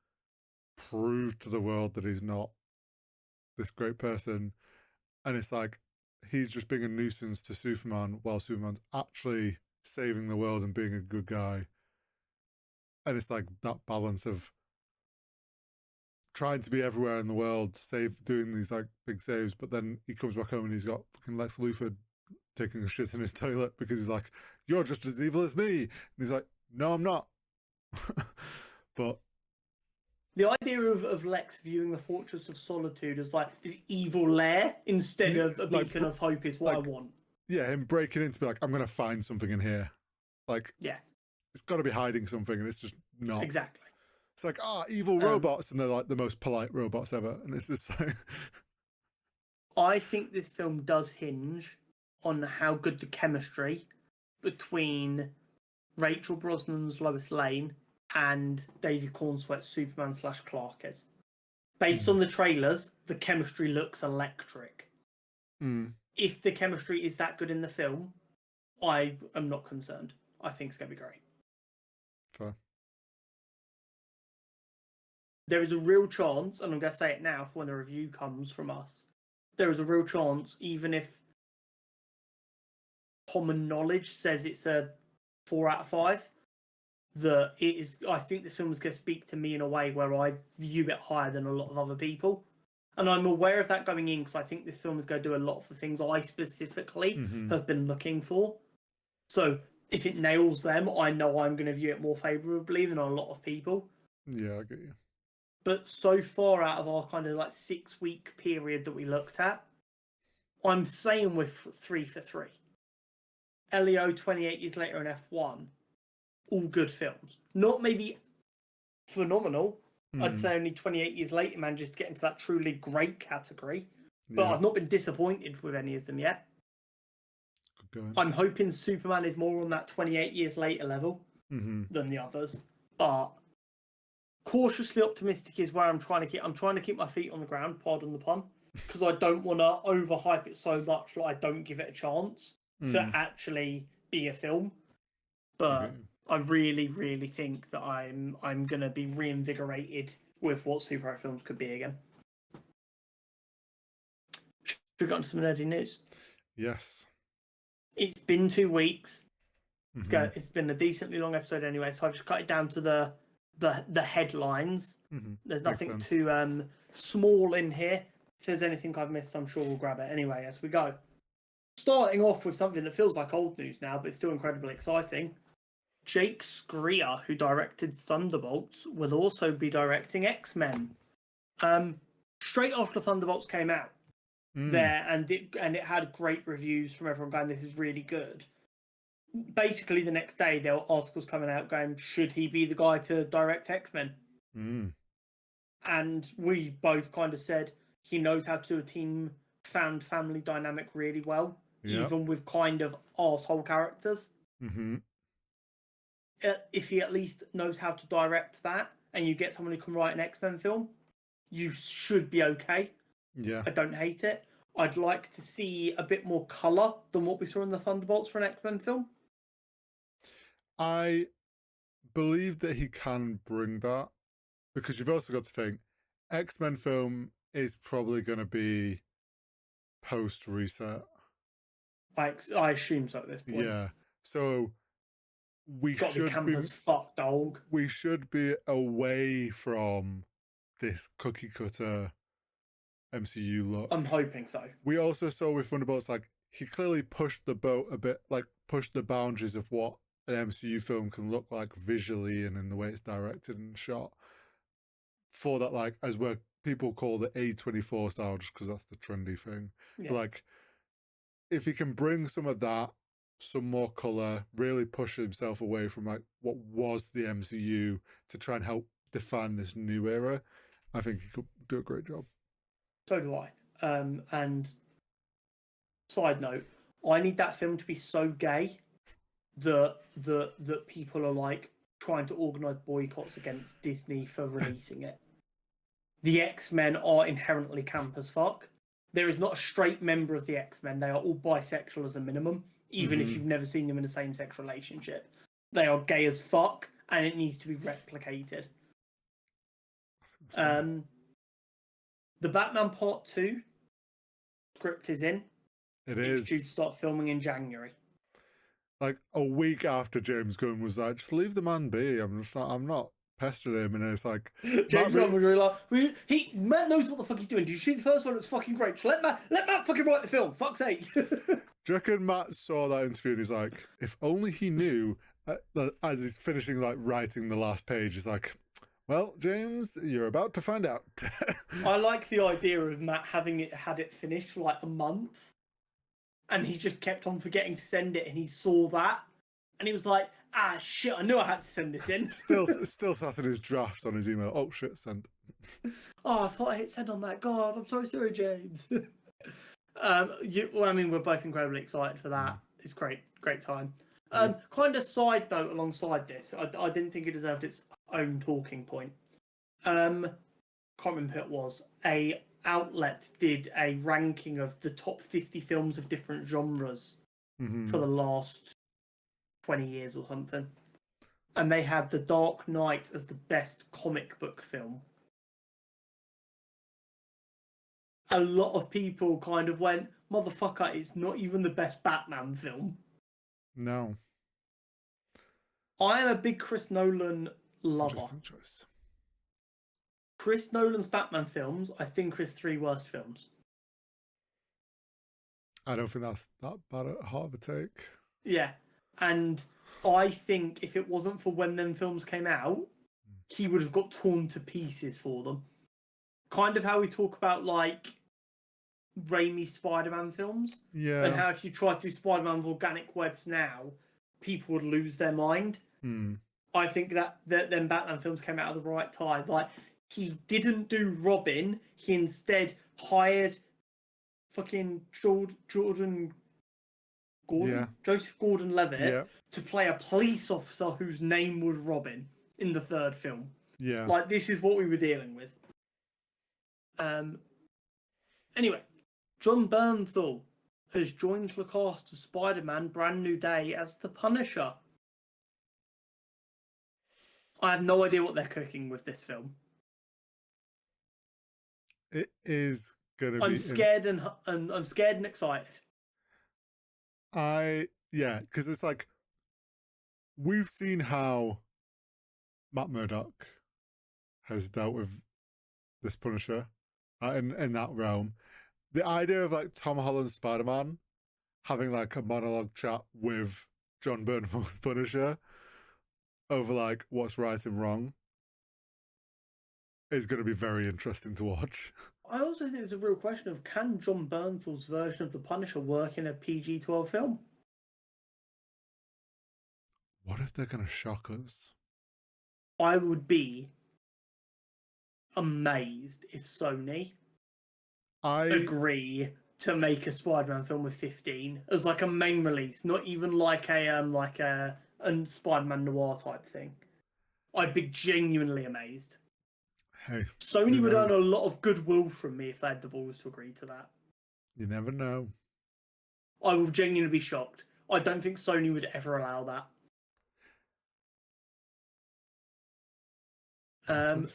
B: prove to the world that he's not this great person. And it's like, he's just being a nuisance to Superman while Superman's actually saving the world and being a good guy. And it's like that balance of trying to be everywhere in the world, doing these like big saves, but then he comes back home and he's got fucking Lex Luthor taking a shit in his toilet because he's like, you're just as evil as me. And he's like, no, I'm not. But
A: the idea of Lex viewing the Fortress of Solitude as like this evil lair instead of a beacon of hope is what I want.
B: Yeah, him breaking in to be like, I'm going to find something in here. Like,
A: yeah,
B: it's got to be hiding something, and it's just not.
A: Exactly.
B: It's like, evil robots, and they're like the most polite robots ever. And it's just like...
A: I think this film does hinge on how good the chemistry between Rachel Brosnan's Lois Lane and David Cornsweet's Superman / Clark is. Based on the trailers, the chemistry looks electric. If the chemistry is that good in the film, I am not concerned. I think it's going to be great.
B: Fair.
A: There is a real chance, and I'm going to say it now for when the review comes from us, there is a real chance, even if common knowledge says it's a 4 out of 5, that it is. I think this film is going to speak to me in a way where I view it higher than a lot of other people. And I'm aware of that going in because I think this film is going to do a lot of the things I specifically have been looking for. So if it nails them, I know I'm going to view it more favourably than a lot of people.
B: Yeah, I get you.
A: But so far out of our kind of like 6-week period that we looked at, I'm saying we're 3 for 3. Elio 28 years later and F1, all good films. Not maybe phenomenal. I'd say only 28 years later managed to get into that truly great category. But I've not been disappointed with any of them yet.
B: going.
A: I'm hoping Superman is more on that 28 years later level than the others, but cautiously optimistic is where I'm trying to keep. I'm trying to keep my feet on the ground. Pardon the pun, because I don't want to overhype it so much that I don't give it a chance to actually be a film. But I really, really think that I'm gonna be reinvigorated with what superhero films could be again. Should we get on to some nerdy news?
B: Yes.
A: It's been 2 weeks. It's been a decently long episode anyway, so I've just cut it down to the headlines. There's nothing too small in here. If there's anything I've missed, I'm sure we'll grab it anyway as we go. Starting off with something that feels like old news now, but it's still incredibly exciting. Jake Schreier, who directed Thunderbolts, will also be directing X-Men. Straight after Thunderbolts came out, there and it had great reviews from everyone going, "This is really good." Basically, the next day there were articles coming out going, "Should he be the guy to direct X-Men?" And we both kind of said he knows how to do a team found family dynamic really well, even with kind of arsehole characters. If he at least knows how to direct that, and you get someone who can write an X-Men film, you should be okay.
B: Yeah.
A: I don't hate it. I'd like to see a bit more colour than what we saw in the Thunderbolts for an X-Men film.
B: I believe that he can bring that, because you've also got to think X-Men film is probably going to be post-reset.
A: I assume so at this point.
B: Yeah. So we should
A: be as fuck, dog.
B: We should be away from this cookie cutter MCU look.
A: I'm hoping so.
B: We also saw with Thunderbolts, like, he clearly pushed the boat a bit, like pushed the boundaries of what an MCU film can look like visually and in the way it's directed and shot. For that, like, as where people call the A24 style, just because that's the trendy thing.
A: Yeah.
B: But, like, if he can bring some of that, some more color, really push himself away from like what was the MCU to try and help define this new era, I think he could do a great job.
A: So do I. And side note, I need that film to be so gay that people are like trying to organise boycotts against Disney for releasing it. The X-Men are inherently camp as fuck. There is not a straight member of the X-Men. They are all bisexual as a minimum, even if you've never seen them in a same-sex relationship. They are gay as fuck, and it needs to be replicated. The Batman Part 2 script is in. It's due to start filming in January.
B: Like a week after James Gunn was like, just leave the man be. I'm not pestering him, and it's like
A: James Gunn was really like, Matt knows what the fuck he's doing. Did you see the first one? It was fucking great. So let Matt fucking write the film. Fuck's sake.
B: Do you reckon Matt saw that interview and he's like, if only he knew, as he's finishing like writing the last page, he's like, well, James, you're about to find out.
A: I like the idea of Matt having had it finished for like a month, and he just kept on forgetting to send it, and he saw that, and he was like, ah, shit, I knew I had to send this in.
B: still sat in his drafts on his email. Oh, shit, send.
A: Oh, I thought I hit send on that. God, I'm so sorry, James. We're both incredibly excited for that. It's great time. Kind of side note alongside this, I didn't think it deserved its own talking point. Can't remember who it was. A outlet did a ranking of the top 50 films of different genres for the last 20 years or something, and they had The Dark Knight as the best comic book film. A lot of people kind of went, motherfucker, it's not even the best Batman film.
B: No.
A: I am a big Chris Nolan lover.
B: Interesting choice.
A: Chris Nolan's Batman films, I think, are his 3 worst films.
B: I don't think that's that bad at heart of a take.
A: Yeah. And I think if it wasn't for when them films came out, he would have got torn to pieces for them. Kind of how we talk about, like, Raimi Spider-Man films.
B: Yeah.
A: And how if you try to do Spider-Man with organic webs now, people would lose their mind. I think that them Batman films came out at the right time. Like, he didn't do Robin. He instead hired fucking Jordan
B: Yeah.
A: Joseph Gordon-Levitt,
B: Yeah.
A: to play a police officer whose name was Robin in the third film.
B: Yeah.
A: Like, this is what we were dealing with. Anyway, John Bernthal has joined the cast of Spider-Man Brand New Day as the Punisher. I have no idea what they're cooking with this film.
B: It is gonna
A: I'm
B: be.
A: scared and I'm scared and excited.
B: Because it's like we've seen how Matt Murdock has dealt with this Punisher in that realm. The idea of like Tom Holland's Spider-Man having like a monologue chat with John Bernthald's Punisher over like what's right and wrong is going to be very interesting to watch.
A: I also think it's a real question of, can John Bernthal's version of the Punisher work in a PG-12 film?
B: What if they're going to shock us?
A: I would be amazed if Sony agree to make a Spider-Man film with 15 as like a main release, not even like a Spider-Man noir type thing. I'd be genuinely amazed.
B: Hey,
A: Sony would earn a lot of goodwill from me if they had the balls to agree to that.
B: You never know.
A: I will genuinely be shocked. I don't think Sony would ever allow that.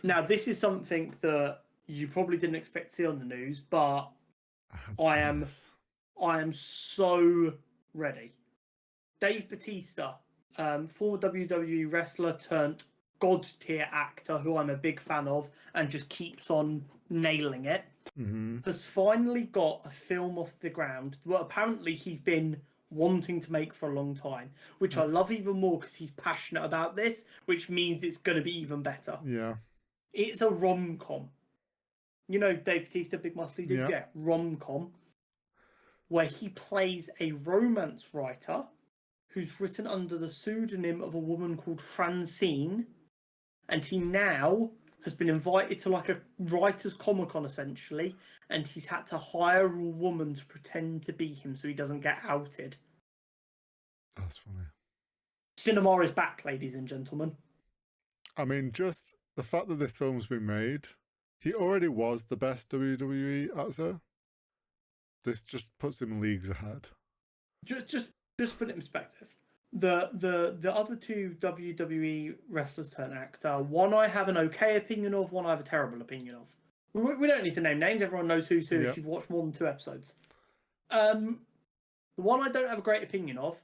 A: Now, this is something that you probably didn't expect to see on the news, but I am so ready. Dave Bautista, former WWE wrestler turned god tier actor, who I'm a big fan of and just keeps on nailing it, has finally got a film off the ground. Well, apparently he's been wanting to make for a long time, which I love even more because he's passionate about this, which means it's going to be even better.
B: Yeah.
A: It's a rom-com. You know Dave Bautista, big muscly dude? Yeah, rom-com. Where he plays a romance writer who's written under the pseudonym of a woman called Francine, and he now has been invited to like a writer's Comic-Con essentially, and he's had to hire a woman to pretend to be him so he doesn't get outed.
B: That's funny.
A: Cinema is back, ladies and gentlemen.
B: I mean, just the fact that this film's been made, he already was the best WWE actor. This just puts him leagues ahead.
A: Just put it in perspective. The other two WWE wrestlers turned actor, one I have an okay opinion of, one I have a terrible opinion of. We don't need to name names. Everyone knows who's who if you've watched more than 2 episodes. The one I don't have a great opinion of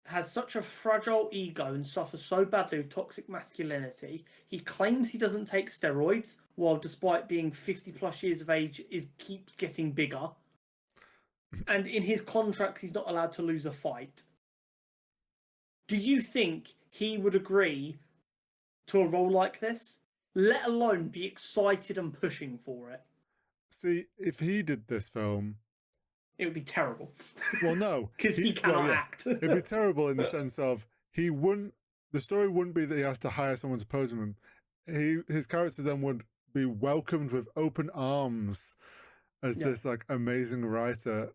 A: has such a fragile ego and suffers so badly with toxic masculinity. He claims he doesn't take steroids, while despite being 50 plus years of age, keeps getting bigger. And in his contract, he's not allowed to lose a fight. Do you think he would agree to a role like this? Let alone be excited and pushing for it.
B: See, if he did this film,
A: it would be terrible.
B: Well, no,
A: because he cannot act.
B: It'd be terrible in the sense of the story wouldn't be that he has to hire someone to pose him. His character then would be welcomed with open arms as this like amazing writer.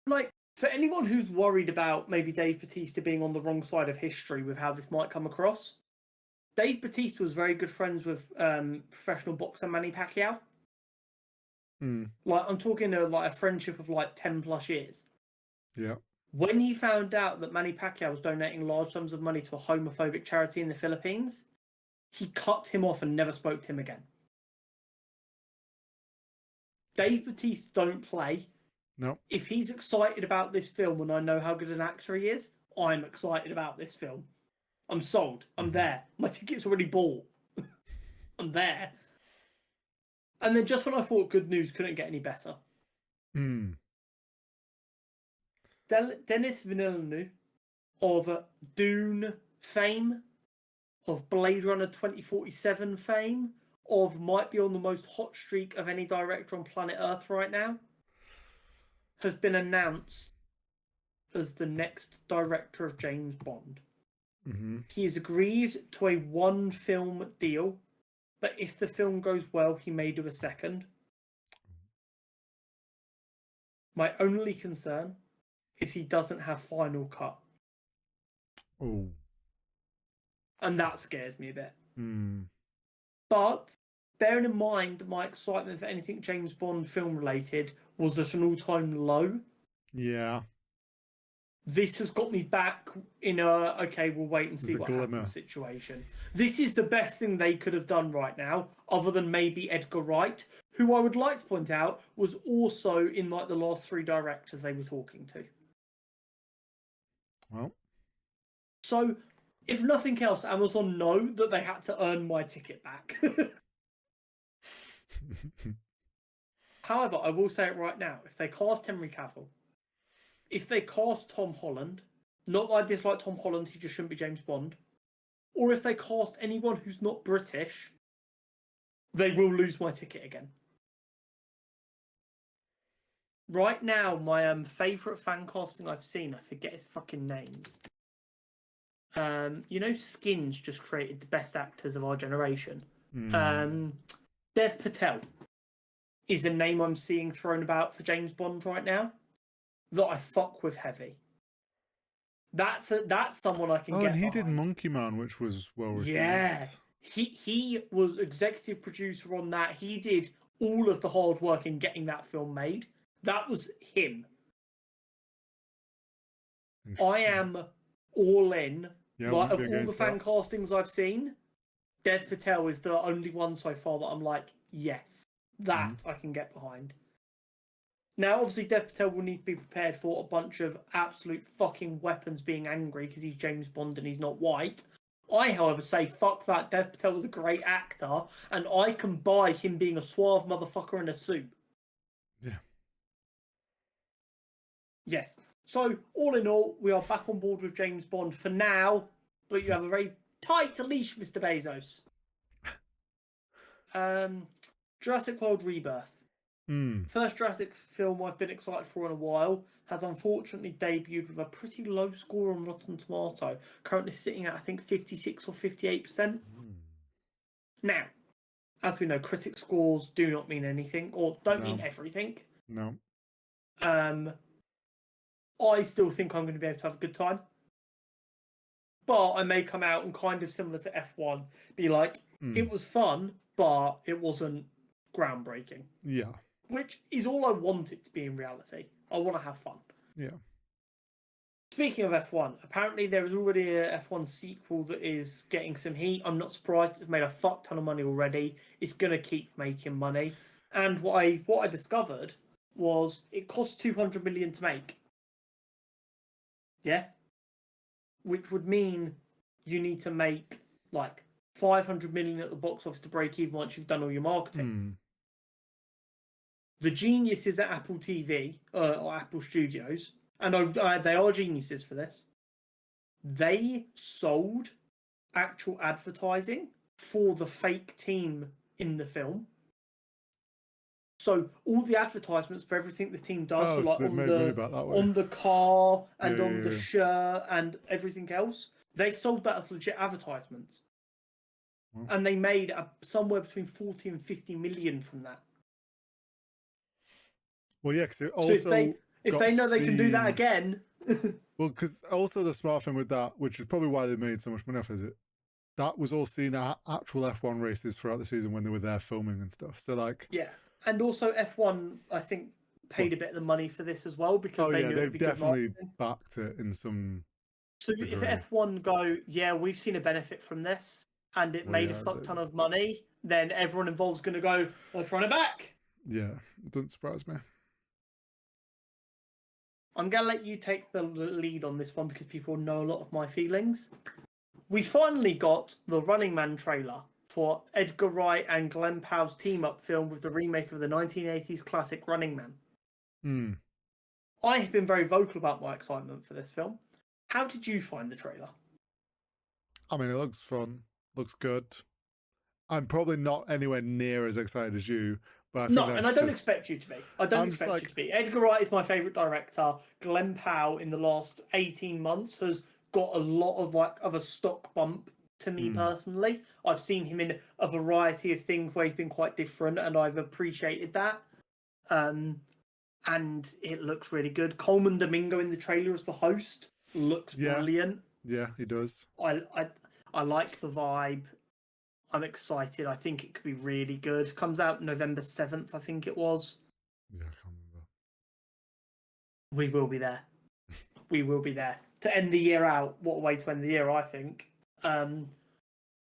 A: Like, for anyone who's worried about maybe Dave Bautista being on the wrong side of history with how this might come across, Dave Bautista was very good friends with professional boxer Manny Pacquiao. Like, I'm talking like a friendship of like 10 plus years.
B: Yeah.
A: When he found out that Manny Pacquiao was donating large sums of money to a homophobic charity in the Philippines, he cut him off and never spoke to him again. Dave Bautista don't play.
B: No.
A: If he's excited about this film and I know how good an actor he is, I'm excited about this film. I'm sold. I'm there. My ticket's already bought. I'm there. And then just when I thought good news couldn't get any better. Denis Villeneuve of Dune fame, of Blade Runner 2047 fame, of might be on the most hot streak of any director on planet Earth right now, has been announced as the next director of James Bond. He has agreed to a 1-film deal, but if the film goes well, he may do a second. My only concern is he doesn't have Final Cut.
B: Oh.
A: And that scares me a bit.
B: Hmm.
A: But bearing in mind my excitement for anything James Bond film related was at an all-time low.
B: Yeah.
A: This has got me back in a, okay, we'll wait and see what happens situation. This is the best thing they could have done right now, other than maybe Edgar Wright, who I would like to point out was also in like the last 3 directors they were talking to.
B: Well.
A: So, if nothing else, Amazon know that they had to earn my ticket back. However, I will say it right now. If they cast Henry Cavill, if they cast Tom Holland, not that I dislike Tom Holland, he just shouldn't be James Bond, or if they cast anyone who's not British, they will lose my ticket again. Right now, my favourite fan casting I've seen, I forget his fucking names. You know, Skins just created the best actors of our generation. Dev Patel is a name I'm seeing thrown about for James Bond right now that I fuck with heavy. That's someone I can get.
B: Oh, and he
A: behind.
B: did Monkey Man, which was well received.
A: Yeah, he was executive producer on that. He did all of the hard work in getting that film made. That was him. I am all in.
B: Yeah,
A: like, of all the fan castings I've seen, Dev Patel is the only one so far that I'm like, yes, that I can get behind. Now, obviously, Dev Patel will need to be prepared for a bunch of absolute fucking weapons being angry because he's James Bond and he's not white. I, however, say, fuck that. Dev Patel is a great actor, and I can buy him being a suave motherfucker in a suit.
B: Yeah.
A: Yes. So, all in all, we are back on board with James Bond for now, but you have a very tight leash, Mr. Bezos. Jurassic World Rebirth. First Jurassic film I've been excited for in a while has unfortunately debuted with a pretty low score on Rotten Tomato, currently sitting at I think 56 or 58%. Now, as we know, critic scores do not mean anything or don't mean everything.
B: No.
A: I still think I'm going to be able to have a good time, but I may come out and kind of similar to F1 be like, it was fun, but it wasn't groundbreaking.
B: Yeah.
A: Which is all I want it to be in reality. I want to have fun.
B: Yeah.
A: Speaking of F1, apparently there is already a F1 sequel that is getting some heat. I'm not surprised. It's made a fuck ton of money already. It's going to keep making money. And what I discovered was it cost 200 million to make. Yeah? Which would mean you need to make like 500 million at the box office to break even once you've done all your marketing. The geniuses at Apple TV or Apple Studios, and they are geniuses for this, they sold actual advertising for the fake team in the film. So all the advertisements for everything the team does, so like on the car and on the shirt and everything else, they sold that as legit advertisements. And they made somewhere between 40 and 50 million from that.
B: Well, yeah, because it also
A: so if they know they can do that again.
B: Well, because also the smart thing with that, which is probably why they made so much money off, is it that was all seen at actual F1 races throughout the season when they were there filming and stuff. So like,
A: yeah, and also F1, I think paid a bit of the money for this as well because
B: they've definitely backed it in some.
A: So degree. If F1 go, yeah, we've seen a benefit from this, and it made a fuck ton of money, then everyone involved's going to go, let's run it back.
B: Yeah, it doesn't surprise me.
A: I'm going to let you take the lead on this one because people know a lot of my feelings. We finally got the Running Man trailer for Edgar Wright and Glenn Powell's team-up film with the remake of the 1980s classic Running Man. I have been very vocal about my excitement for this film. How did you find the trailer?
B: I mean, it looks fun. Looks good. I'm probably not anywhere near as excited as you. But I don't
A: expect you to be. I don't expect you to be. Edgar Wright is my favourite director. Glenn Powell in the last 18 months has got a lot of a stock bump to me personally. I've seen him in a variety of things where he's been quite different and I've appreciated that. and it looks really good. Coleman Domingo in the trailer as the host looks brilliant.
B: Yeah, he does.
A: I like the vibe. I'm excited. I think it could be really good. Comes out November 7th, I think it was.
B: Yeah, I can't remember.
A: We will be there. We will be there. To end the year out, what a way to end the year, I think.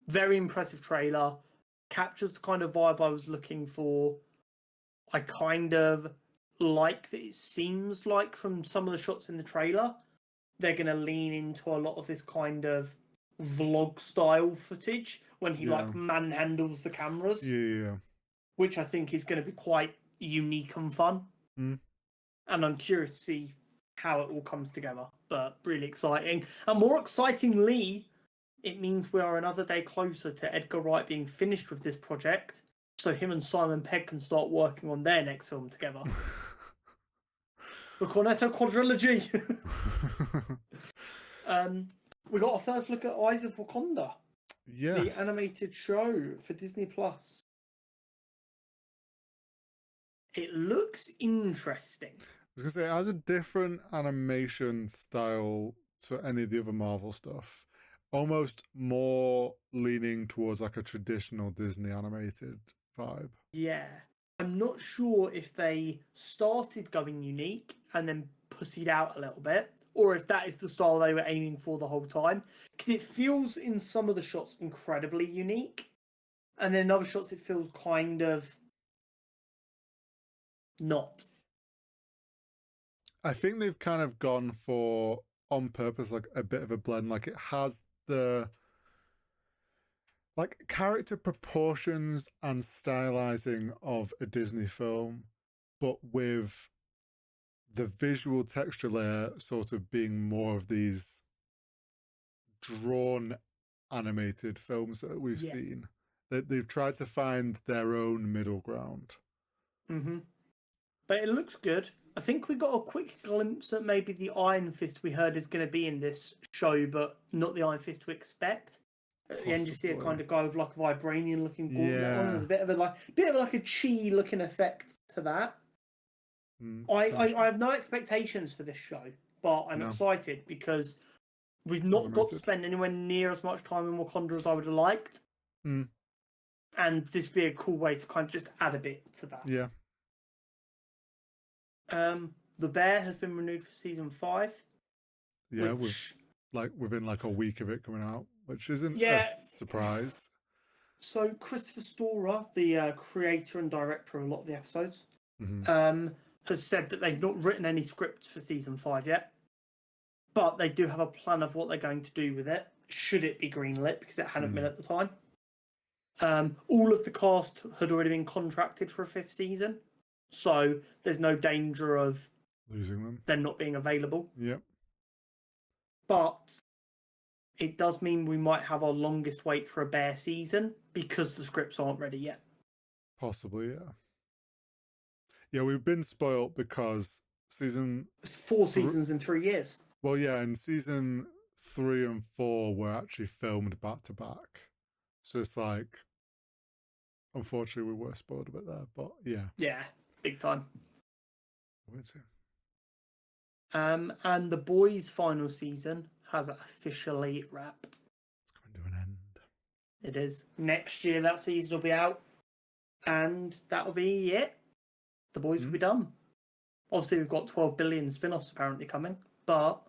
A: Very impressive trailer. Captures the kind of vibe I was looking for. I kind of like that it seems like from some of the shots in the trailer, they're going to lean into a lot of this kind of vlog style footage when he like manhandles the cameras.
B: Yeah.
A: Which I think is going to be quite unique and fun.
B: Mm.
A: And I'm curious to see how it all comes together, but really exciting. And more excitingly, it means we are another day closer to Edgar Wright being finished with this project, so him and Simon Pegg can start working on their next film together. The Cornetto quadrilogy. We got our first look at Eyes of Wakanda.
B: Yes.
A: The animated show for Disney Plus. It looks interesting.
B: I was gonna say it has a different animation style to any of the other Marvel stuff. Almost more leaning towards like a traditional Disney animated vibe.
A: Yeah. I'm not sure if they started going unique and then pussied out a little bit, or if that is the style they were aiming for the whole time. Because it feels in some of the shots incredibly unique, and then in other shots it feels kind of not.
B: I think they've kind of gone for, on purpose, like a bit of a blend. Like it has the like character proportions and stylizing of a Disney film, but with the visual texture layer sort of being more of these drawn animated films that we've seen. They've tried to find their own middle ground.
A: Mm-hmm. But it looks good. I think we got a quick glimpse at maybe the Iron Fist we heard is going to be in this show, but not the Iron Fist we expect. At the end, you see a kind of guy with like a vibranium looking gauntlet on. There's a bit of a chi looking effect to that. I have no expectations for this show, but I'm excited because we've not got to spend anywhere near as much time in Wakanda as I would have liked. And this would be a cool way to kind of just add a bit to that.
B: Yeah.
A: The Bear has been renewed for season 5.
B: Yeah, within like a week of it coming out, which isn't a surprise.
A: So Christopher Storer, the creator and director of a lot of the episodes, has said that they've not written any scripts for season 5 yet, but they do have a plan of what they're going to do with it, should it be greenlit, because it hadn't been at the time. All of the cast had already been contracted for a 5th season, so there's no danger of
B: losing
A: them not being available.
B: Yep. But
A: it does mean we might have our longest wait for a Bear season because the scripts aren't ready yet.
B: Possibly, yeah. Yeah, we've been spoiled because
A: it's 4 seasons in 3 years.
B: Well, yeah, and season 3 and 4 were actually filmed back to back. So it's like, unfortunately, we were spoiled a bit there, but yeah.
A: Yeah, big time.
B: We'll see.
A: And The Boys' final season has officially wrapped.
B: It's coming to an end.
A: It is. Next year, that season will be out, and that'll be it. The Boys will be done. Obviously, we've got 12 billion spin-offs apparently coming, but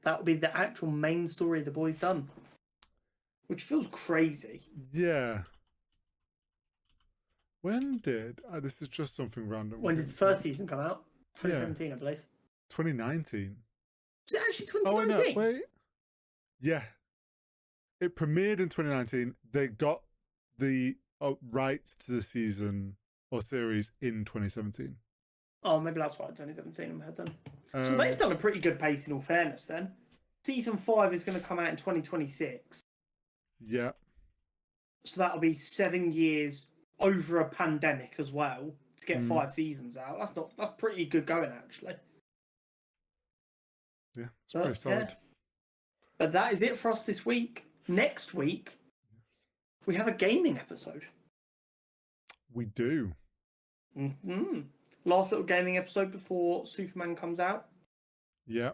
A: that'll be the actual main story of The Boys done, which feels crazy.
B: Yeah. When did... this is just something random.
A: When did the first season come out? 2017, I believe.
B: 2019.
A: Is it actually 2019?
B: Oh, no, wait. Yeah. It premiered in 2019. They got the rights to the season or series in 2017.
A: Oh, maybe that's why 2017 in my head then. So they've done a pretty good pace in all fairness then. Season 5 is going to come out in 2026.
B: Yeah.
A: So that'll be 7 years over a pandemic as well to get 5 seasons out. That's pretty good going actually.
B: Yeah, it's pretty solid. Yeah.
A: But that is it for us this week. Next week, we have a gaming episode.
B: We do.
A: Last little gaming episode before Superman comes out.
B: Yeah.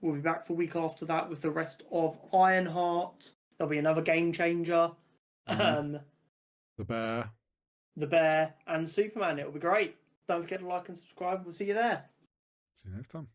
A: We'll be back the week after that with the rest of Ironheart. There'll be another game changer.
B: The Bear.
A: The Bear and Superman. It'll be great. Don't forget to like and subscribe. We'll see you there.
B: See you next time.